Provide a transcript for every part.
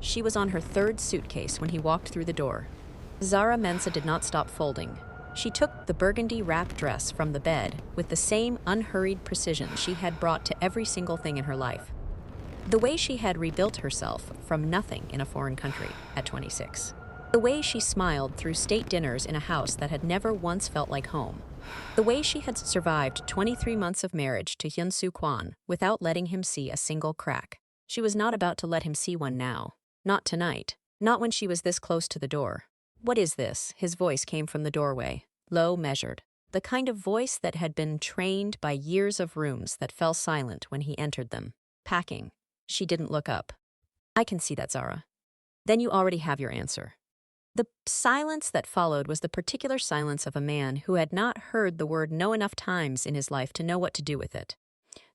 She was on her third suitcase when he walked through the door. Zara Mensah did not stop folding. She took the burgundy wrap dress from the bed with the same unhurried precision she had brought to every single thing in her life. The way she had rebuilt herself from nothing in a foreign country at 26. The way she smiled through state dinners in a house that had never once felt like home. The way she had survived 23 months of marriage to Hyun-soo Kwon without letting him see a single crack. She was not about to let him see one now. Not tonight. Not when she was this close to the door. "What is this?" His voice came from the doorway, low, measured. The kind of voice that had been trained by years of rooms that fell silent when he entered them. Packing. She didn't look up. "I can see that, Zara." "Then you already have your answer." The silence that followed was the particular silence of a man who had not heard the word no enough times in his life to know what to do with it.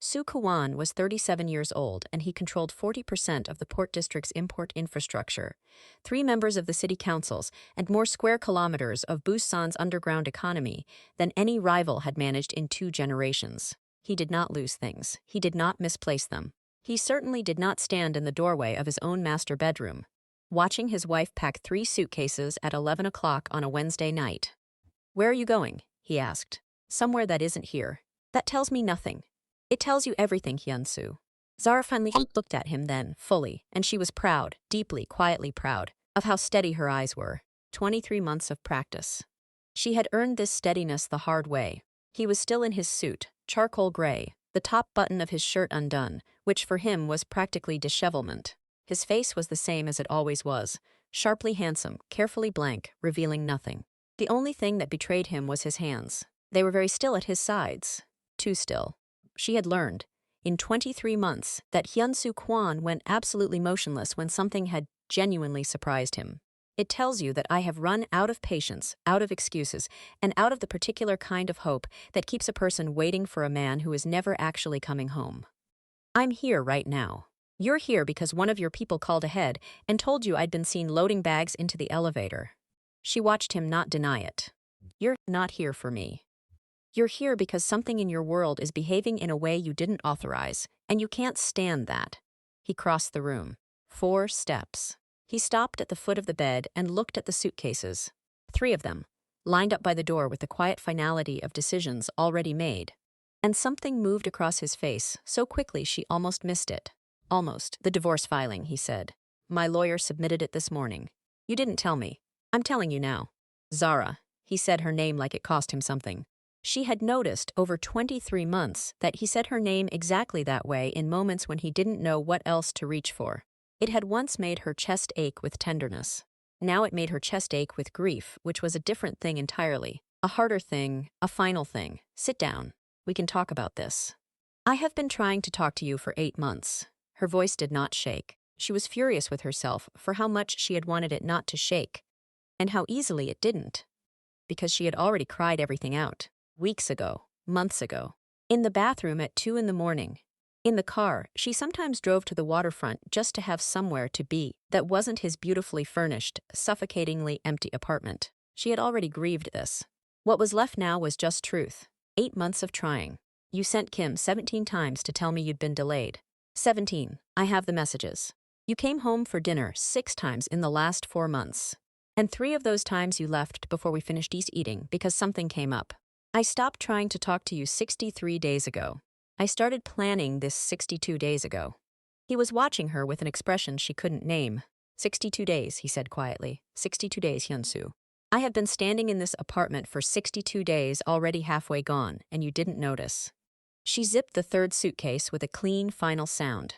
Soo Kwon was 37 years old, and he controlled 40% of the Port District's import infrastructure, 3 members of the city councils, and more square kilometers of Busan's underground economy than any rival had managed in 2 generations. He did not lose things. He did not misplace them. He certainly did not stand in the doorway of his own master bedroom, watching his wife pack 3 suitcases at 11 o'clock on a Wednesday night. "Where are you going?" he asked. "Somewhere that isn't here." "That tells me nothing." "It tells you everything, Hyun-soo." Zara finally looked at him then, fully, and she was proud, deeply, quietly proud, of how steady her eyes were. 23 months of practice. She had earned this steadiness the hard way. He was still in his suit, charcoal gray, the top button of his shirt undone, which for him was practically dishevelment. His face was the same as it always was, sharply handsome, carefully blank, revealing nothing. The only thing that betrayed him was his hands. They were very still at his sides. Too still. She had learned, in 23 months, that Hyun-soo Kwon went absolutely motionless when something had genuinely surprised him. "It tells you that I have run out of patience, out of excuses, and out of the particular kind of hope that keeps a person waiting for a man who is never actually coming home. I'm here right now. You're here because one of your people called ahead and told you I'd been seen loading bags into the elevator." She watched him not deny it. "You're not here for me. You're here because something in your world is behaving in a way you didn't authorize, and you can't stand that." He crossed the room. 4 steps. He stopped at the foot of the bed and looked at the suitcases. 3 of them, lined up by the door with the quiet finality of decisions already made. And something moved across his face so quickly she almost missed it. "Almost. The divorce filing," he said. "My lawyer submitted it this morning. You didn't tell me. I'm telling you now." "Zara." He said her name like it cost him something. She had noticed over 23 months that he said her name exactly that way in moments when he didn't know what else to reach for. It had once made her chest ache with tenderness. Now it made her chest ache with grief, which was a different thing entirely. A harder thing, a final thing. "Sit down. We can talk about this. I have been trying to talk to you for 8 months. Her voice did not shake. She was furious with herself for how much she had wanted it not to shake, and how easily it didn't. Because she had already cried everything out. Weeks ago, months ago. In the bathroom at 2 in the morning. In the car, she sometimes drove to the waterfront just to have somewhere to be that wasn't his beautifully furnished, suffocatingly empty apartment. She had already grieved this. What was left now was just truth. 8 months of trying. You sent Kim 17 times to tell me you'd been delayed. 17. I have the messages. You came home for dinner 6 times in the last 4 months. And 3 of those times you left before we finished eating because something came up. I stopped trying to talk to you 63 days ago. I started planning this 62 days ago." He was watching her with an expression she couldn't name. 62 days, he said quietly. 62 days, Hyun-soo. I have been standing in this apartment for 62 days, already halfway gone, and you didn't notice." She zipped the 3rd suitcase with a clean, final sound.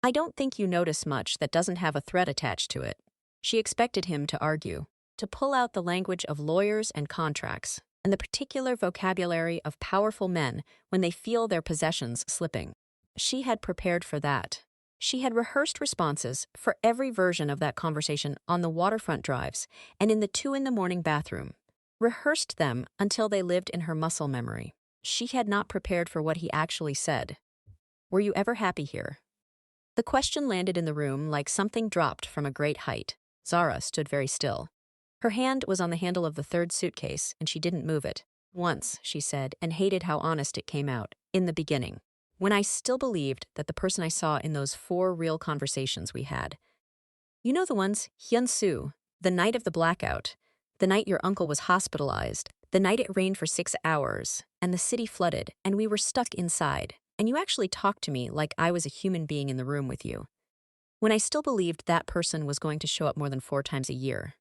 "I don't think you notice much that doesn't have a threat attached to it." She expected him to argue, to pull out the language of lawyers and contracts, and the particular vocabulary of powerful men when they feel their possessions slipping. She had prepared for that. She had rehearsed responses for every version of that conversation on the waterfront drives and in the 2 in the morning bathroom. Rehearsed them until they lived in her muscle memory. She had not prepared for what he actually said. "Were you ever happy here?" The question landed in the room like something dropped from a great height. Zara stood very still. Her hand was on the handle of the 3rd suitcase, and she didn't move it. "Once," she said, and hated how honest it came out, "in the beginning, when I still believed that the person I saw in those 4 real conversations we had You know the ones, Hyun-soo, the night of the blackout, the night your uncle was hospitalized, the night it rained for 6 hours, and the city flooded, and we were stuck inside, and you actually talked to me like I was a human being in the room with you. When I still believed that person was going to show up more than 4 times a year.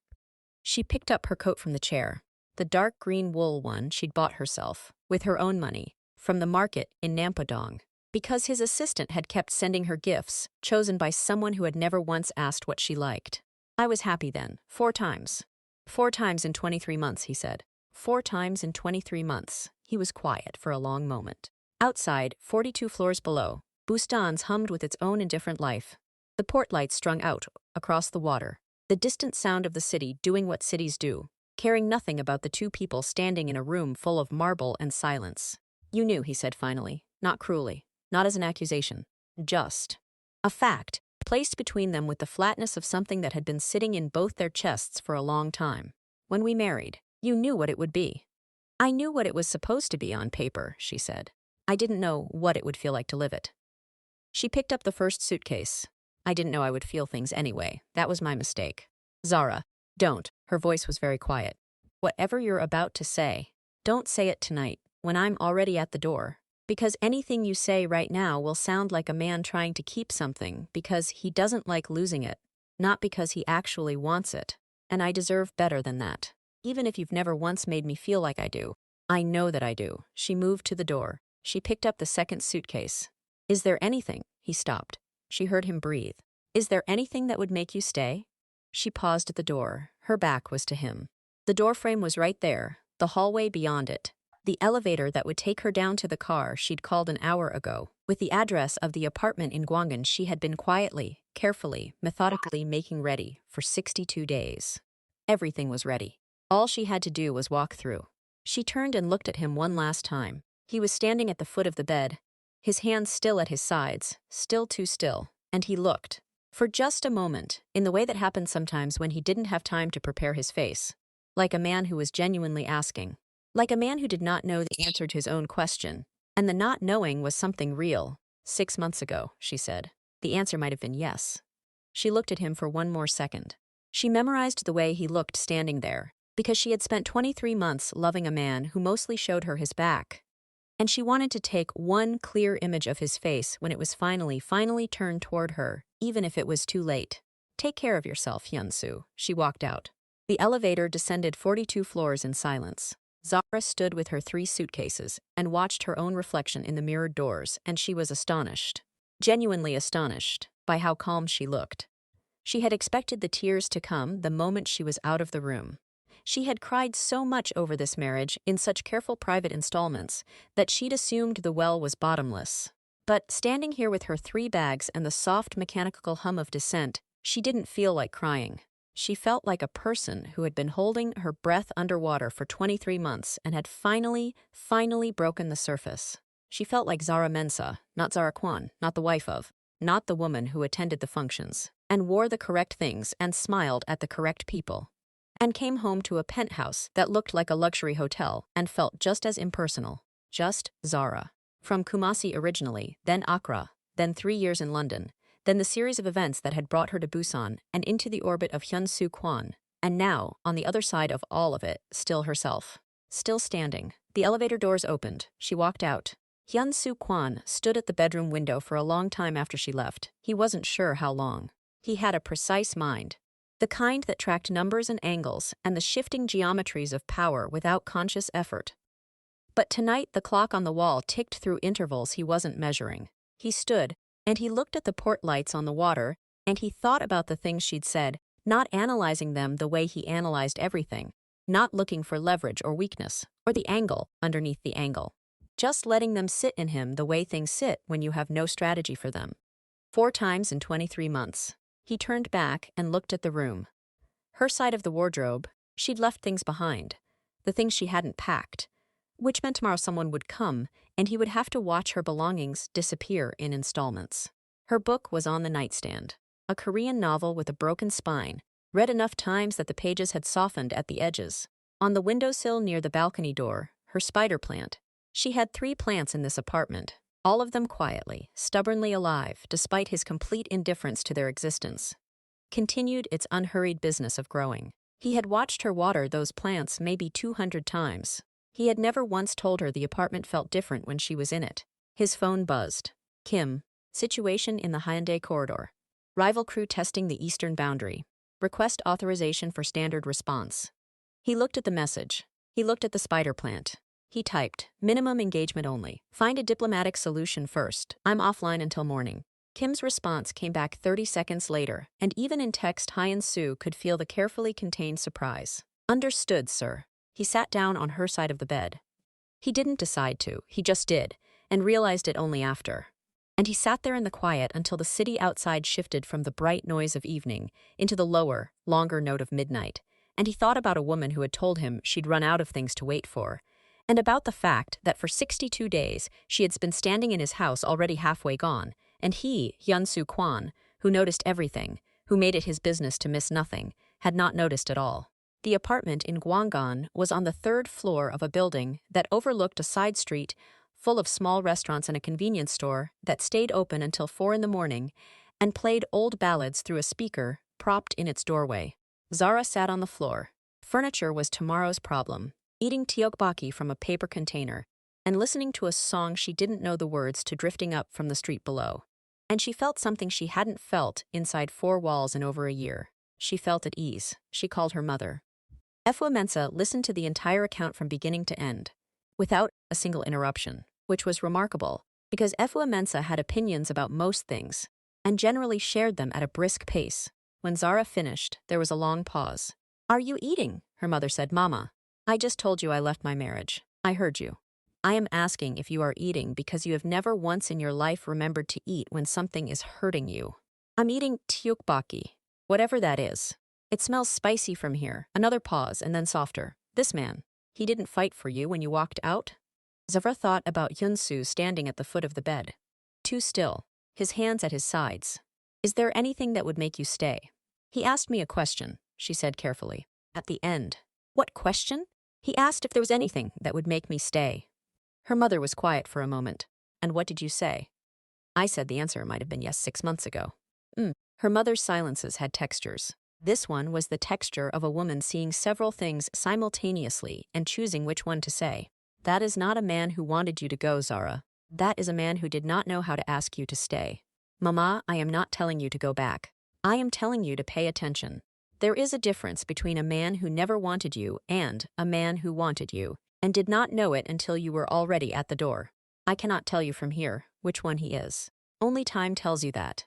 She picked up her coat from the chair, the dark green wool one she'd bought herself, with her own money, from the market in Nampadong, because his assistant had kept sending her gifts, chosen by someone who had never once asked what she liked. I was happy then, 4 times. 4 times in 23 months, he said. 4 times in 23 months. He was quiet for a long moment. Outside, 42 floors below, Bustan's hummed with its own indifferent life. The port lights strung out across the water, the distant sound of the city doing what cities do, caring nothing about the two people standing in a room full of marble and silence. You knew, he said finally, not cruelly, not as an accusation, just a fact, placed between them with the flatness of something that had been sitting in both their chests for a long time. When we married, you knew what it would be. I knew what it was supposed to be on paper, she said. I didn't know what it would feel like to live it. She picked up the first suitcase. I didn't know I would feel things anyway. That was my mistake. Zara, don't. Her voice was very quiet. Whatever you're about to say, don't say it tonight, when I'm already at the door. Because anything you say right now will sound like a man trying to keep something because he doesn't like losing it, not because he actually wants it. And I deserve better than that. Even if you've never once made me feel like I do. I know that I do. She moved to the door. She picked up the second suitcase. Is there anything? He stopped. She heard him breathe. Is there anything that would make you stay? She paused at the door. Her back was to him. The doorframe was right there, the hallway beyond it. The elevator that would take her down to the car she'd called an hour ago, with the address of the apartment in Gwangan she had been quietly, carefully, methodically making ready for 62 days. Everything was ready. All she had to do was walk through. She turned and looked at him one last time. He was standing at the foot of the bed, his hands still at his sides, still too still, and he looked. For just a moment, in the way that happened sometimes when he didn't have time to prepare his face. Like a man who was genuinely asking. Like a man who did not know the answer to his own question. And the not knowing was something real. 6 months ago, she said. The answer might have been yes. She looked at him for one more second. She memorized the way he looked standing there, because she had spent 23 months loving a man who mostly showed her his back. And she wanted to take one clear image of his face when it was finally turned toward her, even if it was too late. Take care of yourself, Hyun-soo. She walked out. The elevator descended 42 floors in silence. Zara stood with her 3 suitcases and watched her own reflection in the mirrored doors, and she was astonished. Genuinely astonished by how calm she looked. She had expected the tears to come the moment she was out of the room. She had cried so much over this marriage in such careful private installments that she'd assumed the well was bottomless. But standing here with her 3 bags and the soft mechanical hum of descent, she didn't feel like crying. She felt like a person who had been holding her breath underwater for 23 months and had finally broken the surface. She felt like Zara Mensah, not Zara Kwon, not the wife of, not the woman who attended the functions, and wore the correct things and smiled at the correct people. And came home to a penthouse that looked like a luxury hotel and felt just as impersonal. Just Zara. From Kumasi originally, then Accra, then 3 years in London, then the series of events that had brought her to Busan and into the orbit of Hyun-soo Kwon, and now, on the other side of all of it, still herself. Still standing. The elevator doors opened. She walked out. Hyun-soo Kwon stood at the bedroom window for a long time after she left. He wasn't sure how long. He had a precise mind. The kind that tracked numbers and angles and the shifting geometries of power without conscious effort. But tonight the clock on the wall ticked through intervals he wasn't measuring. He stood, and he looked at the port lights on the water, and he thought about the things she'd said, not analyzing them the way he analyzed everything, not looking for leverage or weakness, or the angle underneath the angle. Just letting them sit in him the way things sit when you have no strategy for them. 4 times in 23 months. He turned back and looked at the room. Her side of the wardrobe, she'd left things behind, the things she hadn't packed, which meant tomorrow someone would come, and he would have to watch her belongings disappear in installments. Her book was on the nightstand, a Korean novel with a broken spine, read enough times that the pages had softened at the edges. On the windowsill near the balcony door, her spider plant. She had 3 plants in this apartment, all of them quietly, stubbornly alive, despite his complete indifference to their existence. continued its unhurried business of growing. He had watched her water those plants maybe 200 times. He had never once told her the apartment felt different when she was in it. His phone buzzed. Kim. Situation in the Hyundai corridor. Rival crew testing the eastern boundary. Request authorization for standard response. He looked at the message. He looked at the spider plant. He typed, minimum engagement only. Find a diplomatic solution first. I'm offline until morning. Kim's response came back 30 seconds later, and even in text Hyun-soo could feel the carefully contained surprise. Understood, sir. He sat down on her side of the bed. He didn't decide to, he just did, and realized it only after. And he sat there in the quiet until the city outside shifted from the bright noise of evening into the lower, longer note of midnight, and he thought about a woman who had told him she'd run out of things to wait for, and about the fact that for 62 days she had been standing in his house already halfway gone, and he, Hyun-soo Kwon, who noticed everything, who made it his business to miss nothing, had not noticed at all. The apartment in Gwangan was on the 3rd floor of a building that overlooked a side street full of small restaurants and a convenience store that stayed open until 4 in the morning and played old ballads through a speaker propped in its doorway. Zara sat on the floor. Furniture was tomorrow's problem, eating tteokbokki from a paper container and listening to a song she didn't know the words to drifting up from the street below. And she felt something she hadn't felt inside 4 walls in over a year. She felt at ease. She called her mother. Zara Mensah listened to the entire account from beginning to end, without a single interruption, which was remarkable, because Zara Mensah had opinions about most things, and generally shared them at a brisk pace. When Zara finished, there was a long pause. Are you eating? Her mother said. Mama, I just told you I left my marriage. I heard you. I am asking if you are eating because you have never once in your life remembered to eat when something is hurting you. I'm eating tteokbokki, whatever that is. It smells spicy from here. Another pause, and then softer. This man, he didn't fight for you when you walked out? Zara thought about Hyun-soo standing at the foot of the bed. Too still, his hands at his sides. Is there anything that would make you stay? He asked me a question, she said carefully. At the end. What question? He asked if there was anything that would make me stay. Her mother was quiet for a moment. And what did you say? I said the answer might have been yes 6 months ago. Her mother's silences had textures. This one was the texture of a woman seeing several things simultaneously and choosing which one to say. That is not a man who wanted you to go, Zara. That is a man who did not know how to ask you to stay. Mama, I am not telling you to go back. I am telling you to pay attention. There is a difference between a man who never wanted you and a man who wanted you, and did not know it until you were already at the door. I cannot tell you from here which one he is. Only time tells you that.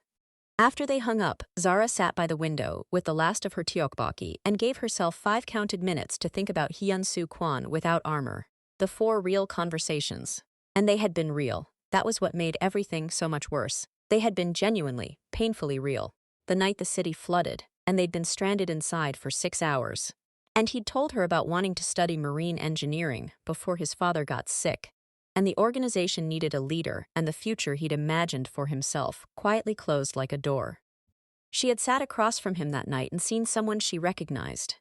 After they hung up, Zara sat by the window with the last of her tteokbokki and gave herself 5 counted minutes to think about Hyun-soo Kwon without armor. The 4 real conversations. And they had been real. That was what made everything so much worse. They had been genuinely, painfully real. The night the city flooded, and they'd been stranded inside for 6 hours. And he'd told her about wanting to study marine engineering before his father got sick. And the organization needed a leader, and the future he'd imagined for himself quietly closed like a door. She had sat across from him that night and seen someone she recognized.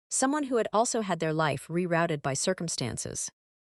Someone who had also had their life rerouted by circumstances.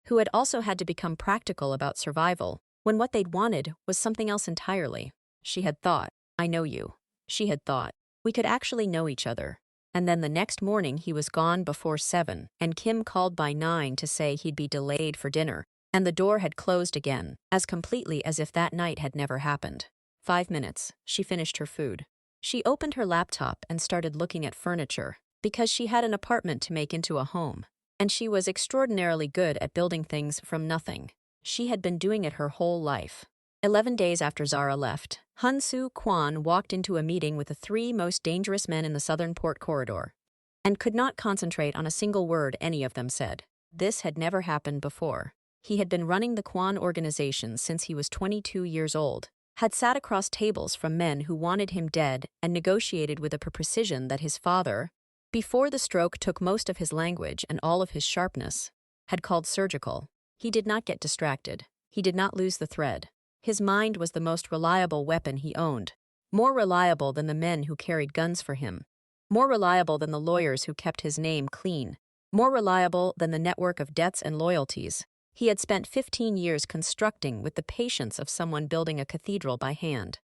Who had also had to become practical about survival, when what they'd wanted was something else entirely. She had thought, I know you. She had thought, we could actually know each other. And then the next morning he was gone before 7, and Kim called by 9 to say he'd be delayed for dinner. And the door had closed again, as completely as if that night had never happened. 5 minutes, she finished her food. She opened her laptop and started looking at furniture, because she had an apartment to make into a home. And she was extraordinarily good at building things from nothing. She had been doing it her whole life. 11 days after Zara left, Hyun-soo Kwon walked into a meeting with the 3 most dangerous men in the southern port corridor, and could not concentrate on a single word any of them said. This had never happened before. He had been running the Kwon organization since he was 22 years old, had sat across tables from men who wanted him dead and negotiated with a precision that his father, before the stroke took most of his language and all of his sharpness, had called surgical. He did not get distracted. He did not lose the thread. His mind was the most reliable weapon he owned, more reliable than the men who carried guns for him, more reliable than the lawyers who kept his name clean, more reliable than the network of debts and loyalties he had spent 15 years constructing with the patience of someone building a cathedral by hand.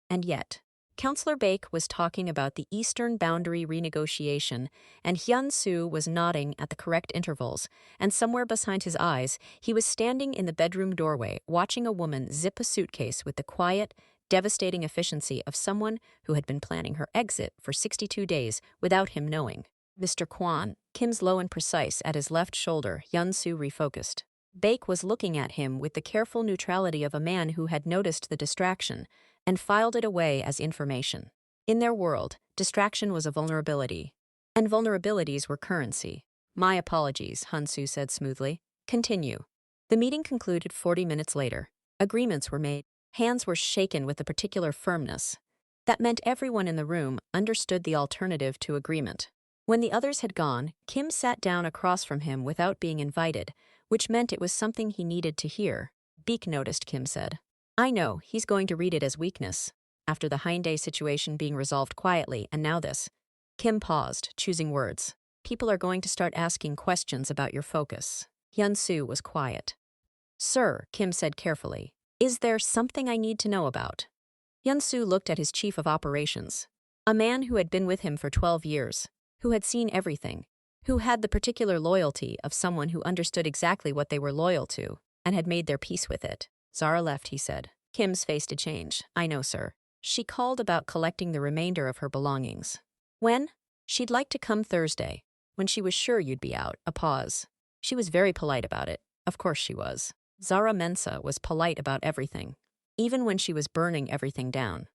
And yet, Counselor Baek was talking about the Eastern Boundary renegotiation, and Hyun-soo was nodding at the correct intervals, and somewhere behind his eyes, he was standing in the bedroom doorway watching a woman zip a suitcase with the quiet, devastating efficiency of someone who had been planning her exit for 62 days without him knowing. Mr. Kwon, Kim's low and precise at his left shoulder, Hyun-soo refocused. Baek was looking at him with the careful neutrality of a man who had noticed the distraction and filed it away as information. In their world, distraction was a vulnerability, and vulnerabilities were currency. My apologies, Hyun-soo said smoothly. Continue. The meeting concluded 40 minutes later. Agreements were made. Hands were shaken with a particular firmness. That meant everyone in the room understood the alternative to agreement. When the others had gone, Kim sat down across from him without being invited, which meant it was something he needed to hear. Baek noticed, Kim said. I know, he's going to read it as weakness. After the Hyundai situation being resolved quietly, and now this. Kim paused, choosing words. People are going to start asking questions about your focus. Hyun-soo was quiet. Sir, Kim said carefully, is there something I need to know about? Hyun-soo looked at his chief of operations, a man who had been with him for 12 years, who had seen everything, who had the particular loyalty of someone who understood exactly what they were loyal to and had made their peace with it. Zara left, he said. Kim's face did change. I know, sir. She called about collecting the remainder of her belongings. When? She'd like to come Thursday, when she was sure you'd be out. A pause. She was very polite about it. Of course she was. Zara Mensah was polite about everything, even when she was burning everything down.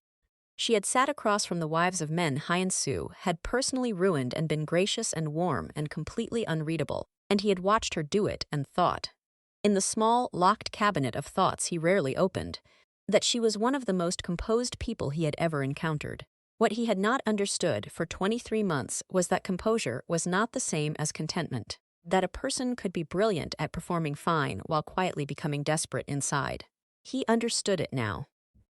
She had sat across from the wives of men Hyun-soo had personally ruined and been gracious and warm and completely unreadable, and he had watched her do it and thought, in the small, locked cabinet of thoughts he rarely opened, that she was one of the most composed people he had ever encountered. What he had not understood for 23 months was that composure was not the same as contentment, that a person could be brilliant at performing fine while quietly becoming desperate inside. He understood it now.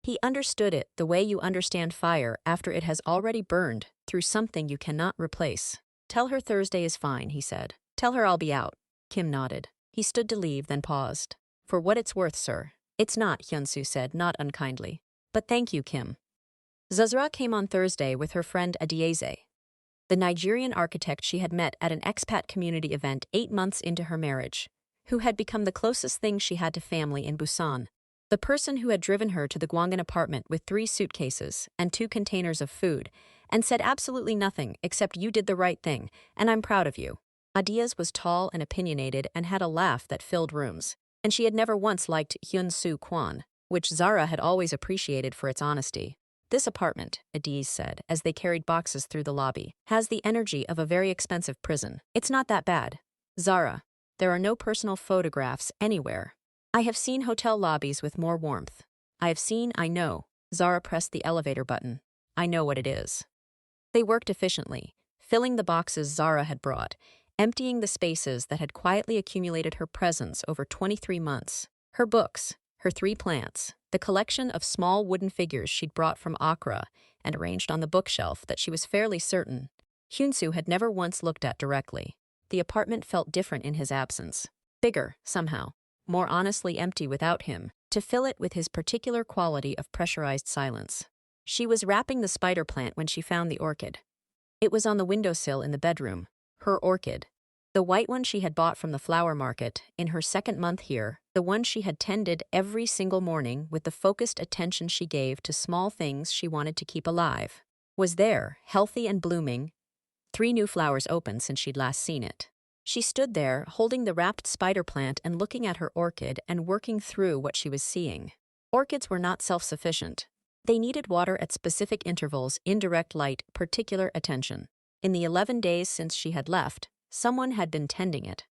He understood it the way you understand fire after it has already burned through something you cannot replace. Tell her Thursday is fine, he said. Tell her I'll be out. Kim nodded. He stood to leave, then paused. For what it's worth, sir. It's not, Hyun-soo said, not unkindly. But thank you, Kim. Zara came on Thursday with her friend Adieze, the Nigerian architect she had met at an expat community event 8 months into her marriage, who had become the closest thing she had to family in Busan. The person who had driven her to the Gwangan apartment with 3 suitcases and 2 containers of food, and said absolutely nothing except you did the right thing, and I'm proud of you. Adiez was tall and opinionated and had a laugh that filled rooms, and she had never once liked Hyun-soo Kwon, which Zara had always appreciated for its honesty. This apartment, Adiez said, as they carried boxes through the lobby, has the energy of a very expensive prison. It's not that bad. Zara, there are no personal photographs anywhere. I have seen hotel lobbies with more warmth. I know. Zara pressed the elevator button. I know what it is. They worked efficiently, filling the boxes Zara had brought, emptying the spaces that had quietly accumulated her presence over 23 months. Her books, her 3 plants, the collection of small wooden figures she'd brought from Accra and arranged on the bookshelf that she was fairly certain Hyun-soo had never once looked at directly. The apartment felt different in his absence. Bigger, somehow. More honestly empty without him, to fill it with his particular quality of pressurized silence. She was wrapping the spider plant when she found the orchid. It was on the windowsill in the bedroom. Her orchid. The white one she had bought from the flower market in her 2nd month here, the one she had tended every single morning with the focused attention she gave to small things she wanted to keep alive, was there, healthy and blooming, 3 new flowers open since she'd last seen it. She stood there, holding the wrapped spider plant and looking at her orchid and working through what she was seeing. Orchids were not self-sufficient. They needed water at specific intervals, indirect light, particular attention. In the 11 days since she had left, someone had been tending it.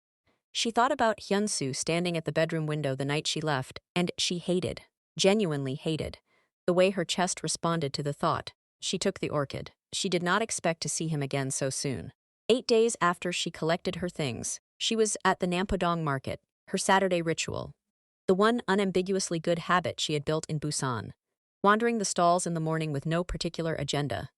She thought about Hyun-soo standing at the bedroom window the night she left, and she hated, genuinely hated, the way her chest responded to the thought. She took the orchid. She did not expect to see him again so soon. 8 days after she collected her things, she was at the Nampodong market, her Saturday ritual, the one unambiguously good habit she had built in Busan, wandering the stalls in the morning with no particular agenda,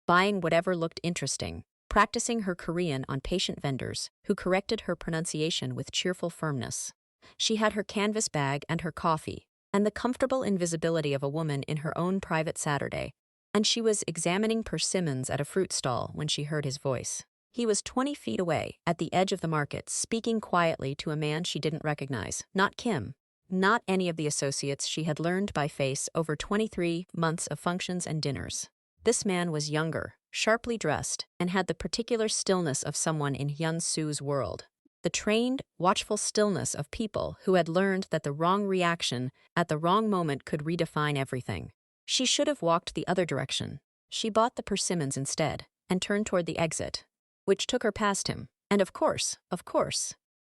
buying whatever looked interesting, practicing her Korean on patient vendors who corrected her pronunciation with cheerful firmness. She had her canvas bag and her coffee, and the comfortable invisibility of a woman in her own private Saturday, and she was examining persimmons at a fruit stall when she heard his voice. He was 20 feet away, at the edge of the market, speaking quietly to a man she didn't recognize. Not Kim. Not any of the associates she had learned by face over 23 months of functions and dinners. This man was younger, sharply dressed, and had the particular stillness of someone in Hyun-soo's world. The trained, watchful stillness of people who had learned that the wrong reaction at the wrong moment could redefine everything. She should have walked the other direction. She bought the persimmons instead, and turned toward the exit, which took her past him. And of course,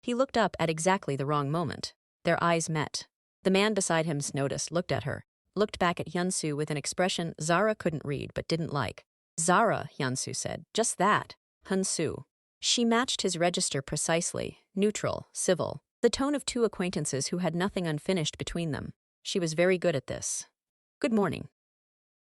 he looked up at exactly the wrong moment. Their eyes met. The man beside him noticed, looked at her, looked back at Hyun-soo with an expression Zara couldn't read but didn't like. Zara, Hyun-soo said. Just that. Hyun-soo. She matched his register precisely, neutral, civil, the tone of two acquaintances who had nothing unfinished between them. She was very good at this. Good morning.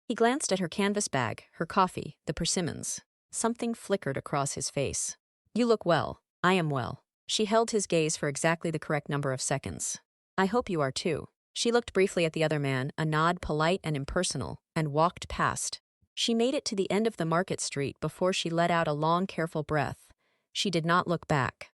He glanced at her canvas bag, her coffee, the persimmons. Something flickered across his face. You look well. I am well. She held his gaze for exactly the correct number of seconds. I hope you are too. She looked briefly at the other man, a nod polite and impersonal, and walked past. She made it to the end of the market street before she let out a long, careful breath. She did not look back.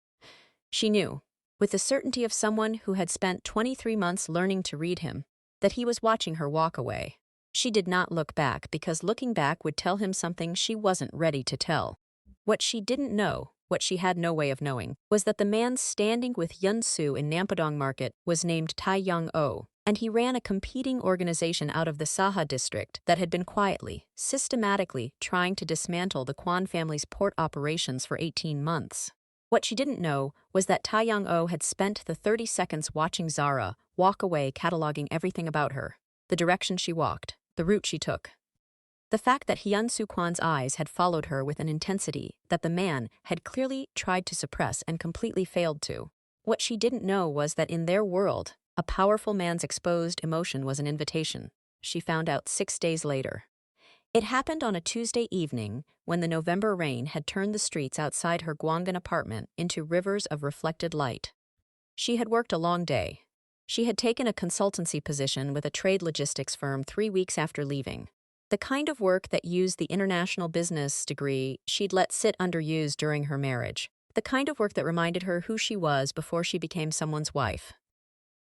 She knew, with the certainty of someone who had spent 23 months learning to read him, that he was watching her walk away. She did not look back because looking back would tell him something she wasn't ready to tell. What she didn't know, what she had no way of knowing, was that the man standing with Hyun-soo in Nampadong Market was named Tae Young-oh, and he ran a competing organization out of the Saha district that had been quietly, systematically trying to dismantle the Kwon family's port operations for 18 months. What she didn't know was that Tae Young-oh had spent the 30 seconds watching Zara walk away, cataloging everything about her, the direction she walked, the route she took. The fact that Hyun-soo Kwon's eyes had followed her with an intensity that the man had clearly tried to suppress and completely failed to. What she didn't know was that in their world, a powerful man's exposed emotion was an invitation. She found out 6 days later. It happened on a Tuesday evening when the November rain had turned the streets outside her Gwangan apartment into rivers of reflected light. She had worked a long day. She had taken a consultancy position with a trade logistics firm 3 weeks after leaving. The kind of work that used the international business degree she'd let sit underused during her marriage. The kind of work that reminded her who she was before she became someone's wife.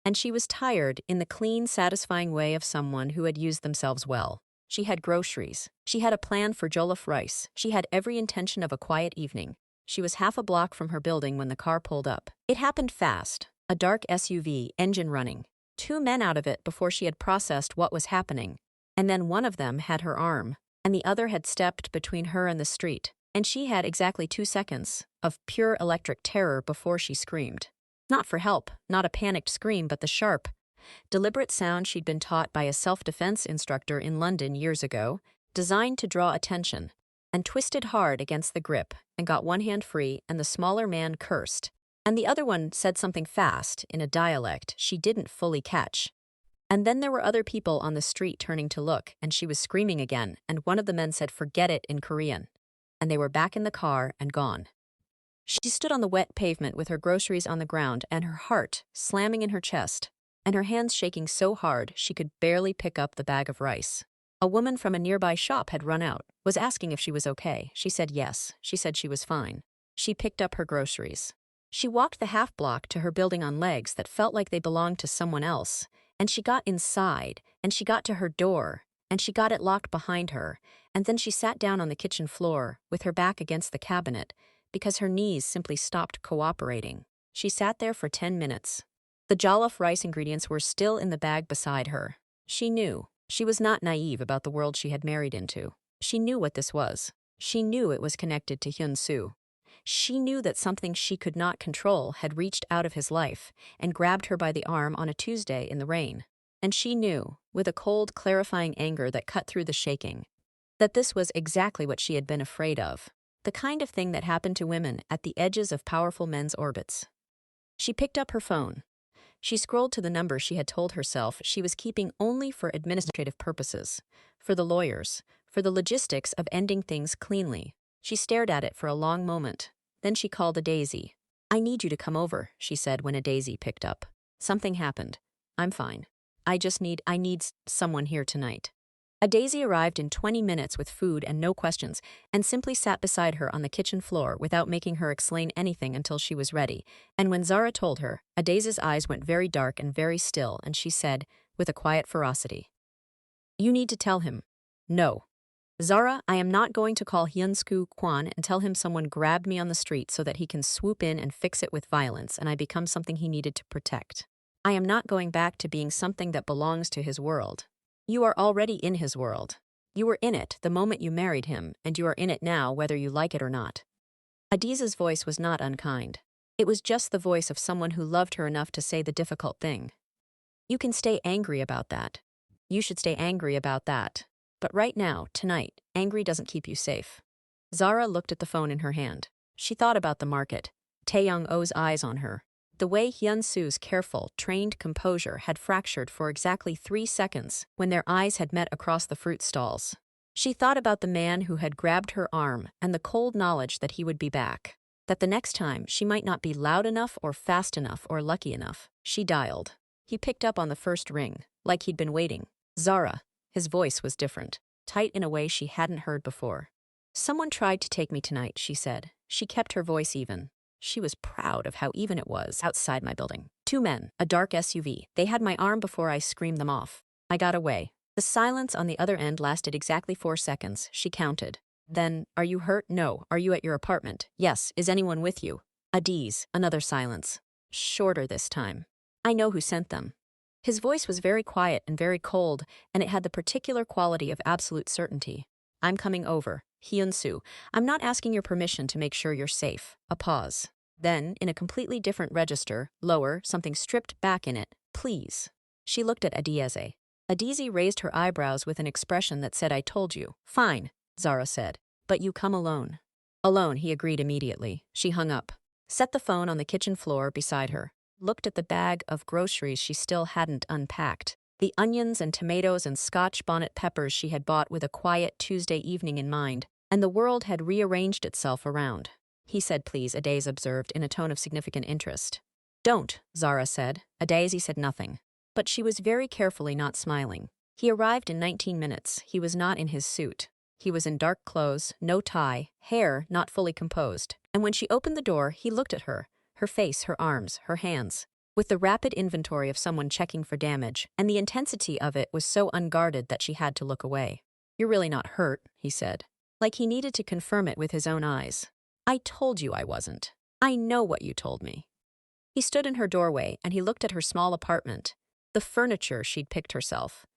And she was tired in the clean, satisfying way of someone who had used themselves well. She had groceries. She had a plan for jollof rice. She had every intention of a quiet evening. She was half a block from her building when the car pulled up. It happened fast. A dark SUV, engine running. 2 men out of it before she had processed what was happening. And then one of them had her arm, and the other had stepped between her and the street. And she had exactly 2 seconds of pure electric terror before she screamed. Not for help, not a panicked scream, but the sharp, deliberate sound she'd been taught by a self-defense instructor in London years ago, designed to draw attention, and twisted hard against the grip and got one hand free, and the smaller man cursed. And the other one said something fast in a dialect she didn't fully catch. And then there were other people on the street turning to look, and she was screaming again, and one of the men said, "Forget it," in Korean. And they were back in the car and gone. She stood on the wet pavement with her groceries on the ground and her heart slamming in her chest, and her hands shaking so hard she could barely pick up the bag of rice. A woman from a nearby shop had run out, was asking if she was okay. She said yes. She said she was fine. She picked up her groceries. She walked the half block to her building on legs that felt like they belonged to someone else, and she got inside, and she got to her door, and she got it locked behind her, and then she sat down on the kitchen floor with her back against the cabinet because her knees simply stopped cooperating. She sat there for 10 minutes. The jollof rice ingredients were still in the bag beside her. She knew. She was not naive about the world she had married into. She knew what this was. She knew it was connected to Hyun-soo. She knew that something she could not control had reached out of his life and grabbed her by the arm on a Tuesday in the rain. And she knew, with a cold, clarifying anger that cut through the shaking, that this was exactly what she had been afraid of, the kind of thing that happened to women at the edges of powerful men's orbits. She picked up her phone. She scrolled to the number she had told herself she was keeping only for administrative purposes, for the lawyers, for the logistics of ending things cleanly. She stared at it for a long moment. Then she called a Daisy. "I need you to come over," she said when a Daisy picked up. "Something happened. I'm fine. I need someone here tonight." A Daisy arrived in 20 minutes with food and no questions, and simply sat beside her on the kitchen floor without making her explain anything until she was ready. And when Zara told her, Adaise's eyes went very dark and very still, and she said, with a quiet ferocity, "You need to tell him." "No. Zara, I am not going to call Hyun-soo Kwon and tell him someone grabbed me on the street so that he can swoop in and fix it with violence and I become something he needed to protect. I am not going back to being something that belongs to his world. You are already in his world. You were in it the moment you married him, and you are in it now whether you like it or not." Adiza's voice was not unkind. It was just the voice of someone who loved her enough to say the difficult thing. "You can stay angry about that. You should stay angry about that. But right now, tonight, angry doesn't keep you safe." Zara looked at the phone in her hand. She thought about the market, Taeyong-oh's eyes on her. The way Hyun-soo's careful, trained composure had fractured for exactly 3 seconds when their eyes had met across the fruit stalls. She thought about the man who had grabbed her arm and the cold knowledge that he would be back, that the next time she might not be loud enough or fast enough or lucky enough. She dialed. He picked up on the first ring, like he'd been waiting. "Zara." His voice was different, tight in a way she hadn't heard before. "Someone tried to take me tonight," she said. She kept her voice even. She was proud of how even it was outside my building. 2 men, a dark SUV. They had my arm before I screamed them off. I got away. The silence on the other end lasted exactly 4 seconds. She counted. Then, "Are you hurt? No. Are you at your apartment? Yes. Is anyone with you?" Adiz. Another silence. Shorter this time. "I know who sent them." His voice was very quiet and very cold, and it had the particular quality of absolute certainty. "I'm coming over. Hyun-soo, I'm not asking your permission to make sure you're safe." A pause. Then, in a completely different register, lower, something stripped back in it, "Please." She looked at Adize. Adize raised her eyebrows with an expression that said, "I told you." "Fine," Zara said. "But you come alone." "Alone," he agreed immediately. She hung up, set the phone on the kitchen floor beside her, looked at the bag of groceries she still hadn't unpacked, the onions and tomatoes and Scotch bonnet peppers she had bought with a quiet Tuesday evening in mind, and the world had rearranged itself around. "He said please," Adaize observed in a tone of significant interest. "Don't," Zara said. Adaize said nothing, but she was very carefully not smiling. He arrived in 19 minutes. He was not in his suit. He was in dark clothes, no tie, hair not fully composed, and when she opened the door, he looked at her face, her arms, her hands, with the rapid inventory of someone checking for damage, and the intensity of it was so unguarded that she had to look away. "You're really not hurt," he said, like he needed to confirm it with his own eyes. "I told you I wasn't. I know what you told me." He stood in her doorway and he looked at her small apartment, the furniture she'd picked herself,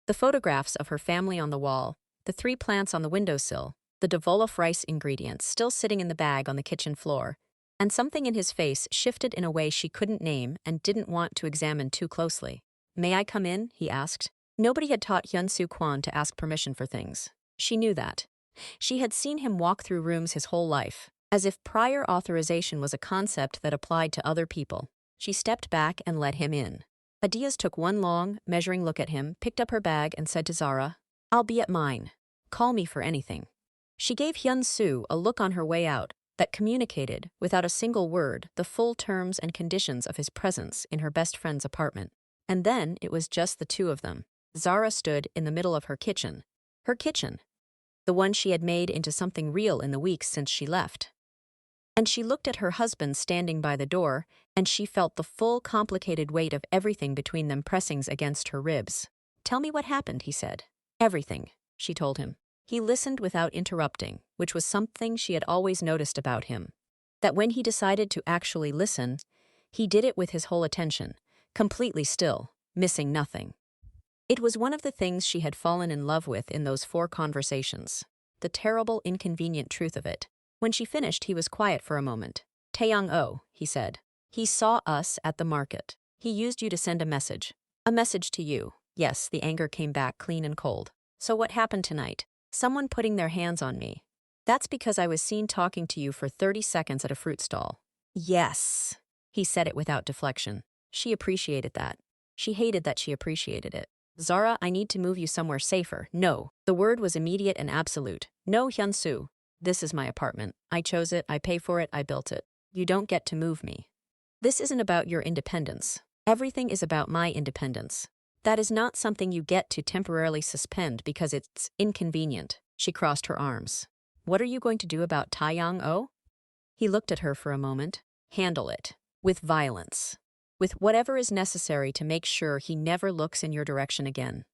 the photographs of her family on the wall, the 3 plants on the windowsill, the Devolaf rice ingredients still sitting in the bag on the kitchen floor, and something in his face shifted in a way she couldn't name and didn't want to examine too closely. "May I come in?" he asked. Nobody had taught Hyun-soo Kwon to ask permission for things. She knew that. She had seen him walk through rooms his whole life, as if prior authorization was a concept that applied to other people. She stepped back and let him in. Adiz took one long, measuring look at him, picked up her bag, and said to Zara, "I'll be at mine. Call me for anything." She gave Hyun-soo a look on her way out that communicated, without a single word, the full terms and conditions of his presence in her best friend's apartment. And then it was just the two of them. Zara stood in the middle of her kitchen, the one she had made into something real in the weeks since she left. And she looked at her husband standing by the door, and she felt the full complicated weight of everything between them pressing against her ribs. "Tell me what happened," he said. "Everything," she told him. He listened without interrupting, which was something she had always noticed about him. That when he decided to actually listen, he did it with his whole attention, completely still, missing nothing. It was one of the things she had fallen in love with in those 4 conversations. The terrible, inconvenient truth of it. When she finished, he was quiet for a moment. "Taeyong-oh," he said. "He saw us at the market. He used you to send a message. A message to you." Yes, the anger came back clean and cold. "So what happened tonight?" "Someone putting their hands on me." "That's because I was seen talking to you for 30 seconds at a fruit stall." "Yes." He said it without deflection. She appreciated that. She hated that she appreciated it. "Zara, I need to move you somewhere safer." "No." The word was immediate and absolute. "No, Hyun-soo. This is my apartment. I chose it, I pay for it, I built it. You don't get to move me. This isn't about your independence. Everything is about my independence. That is not something you get to temporarily suspend because it's inconvenient. She crossed her arms. What are you going to do about Taeyang-oh? He looked at her for a moment. Handle it. With violence. With whatever is necessary to make sure he never looks in your direction again.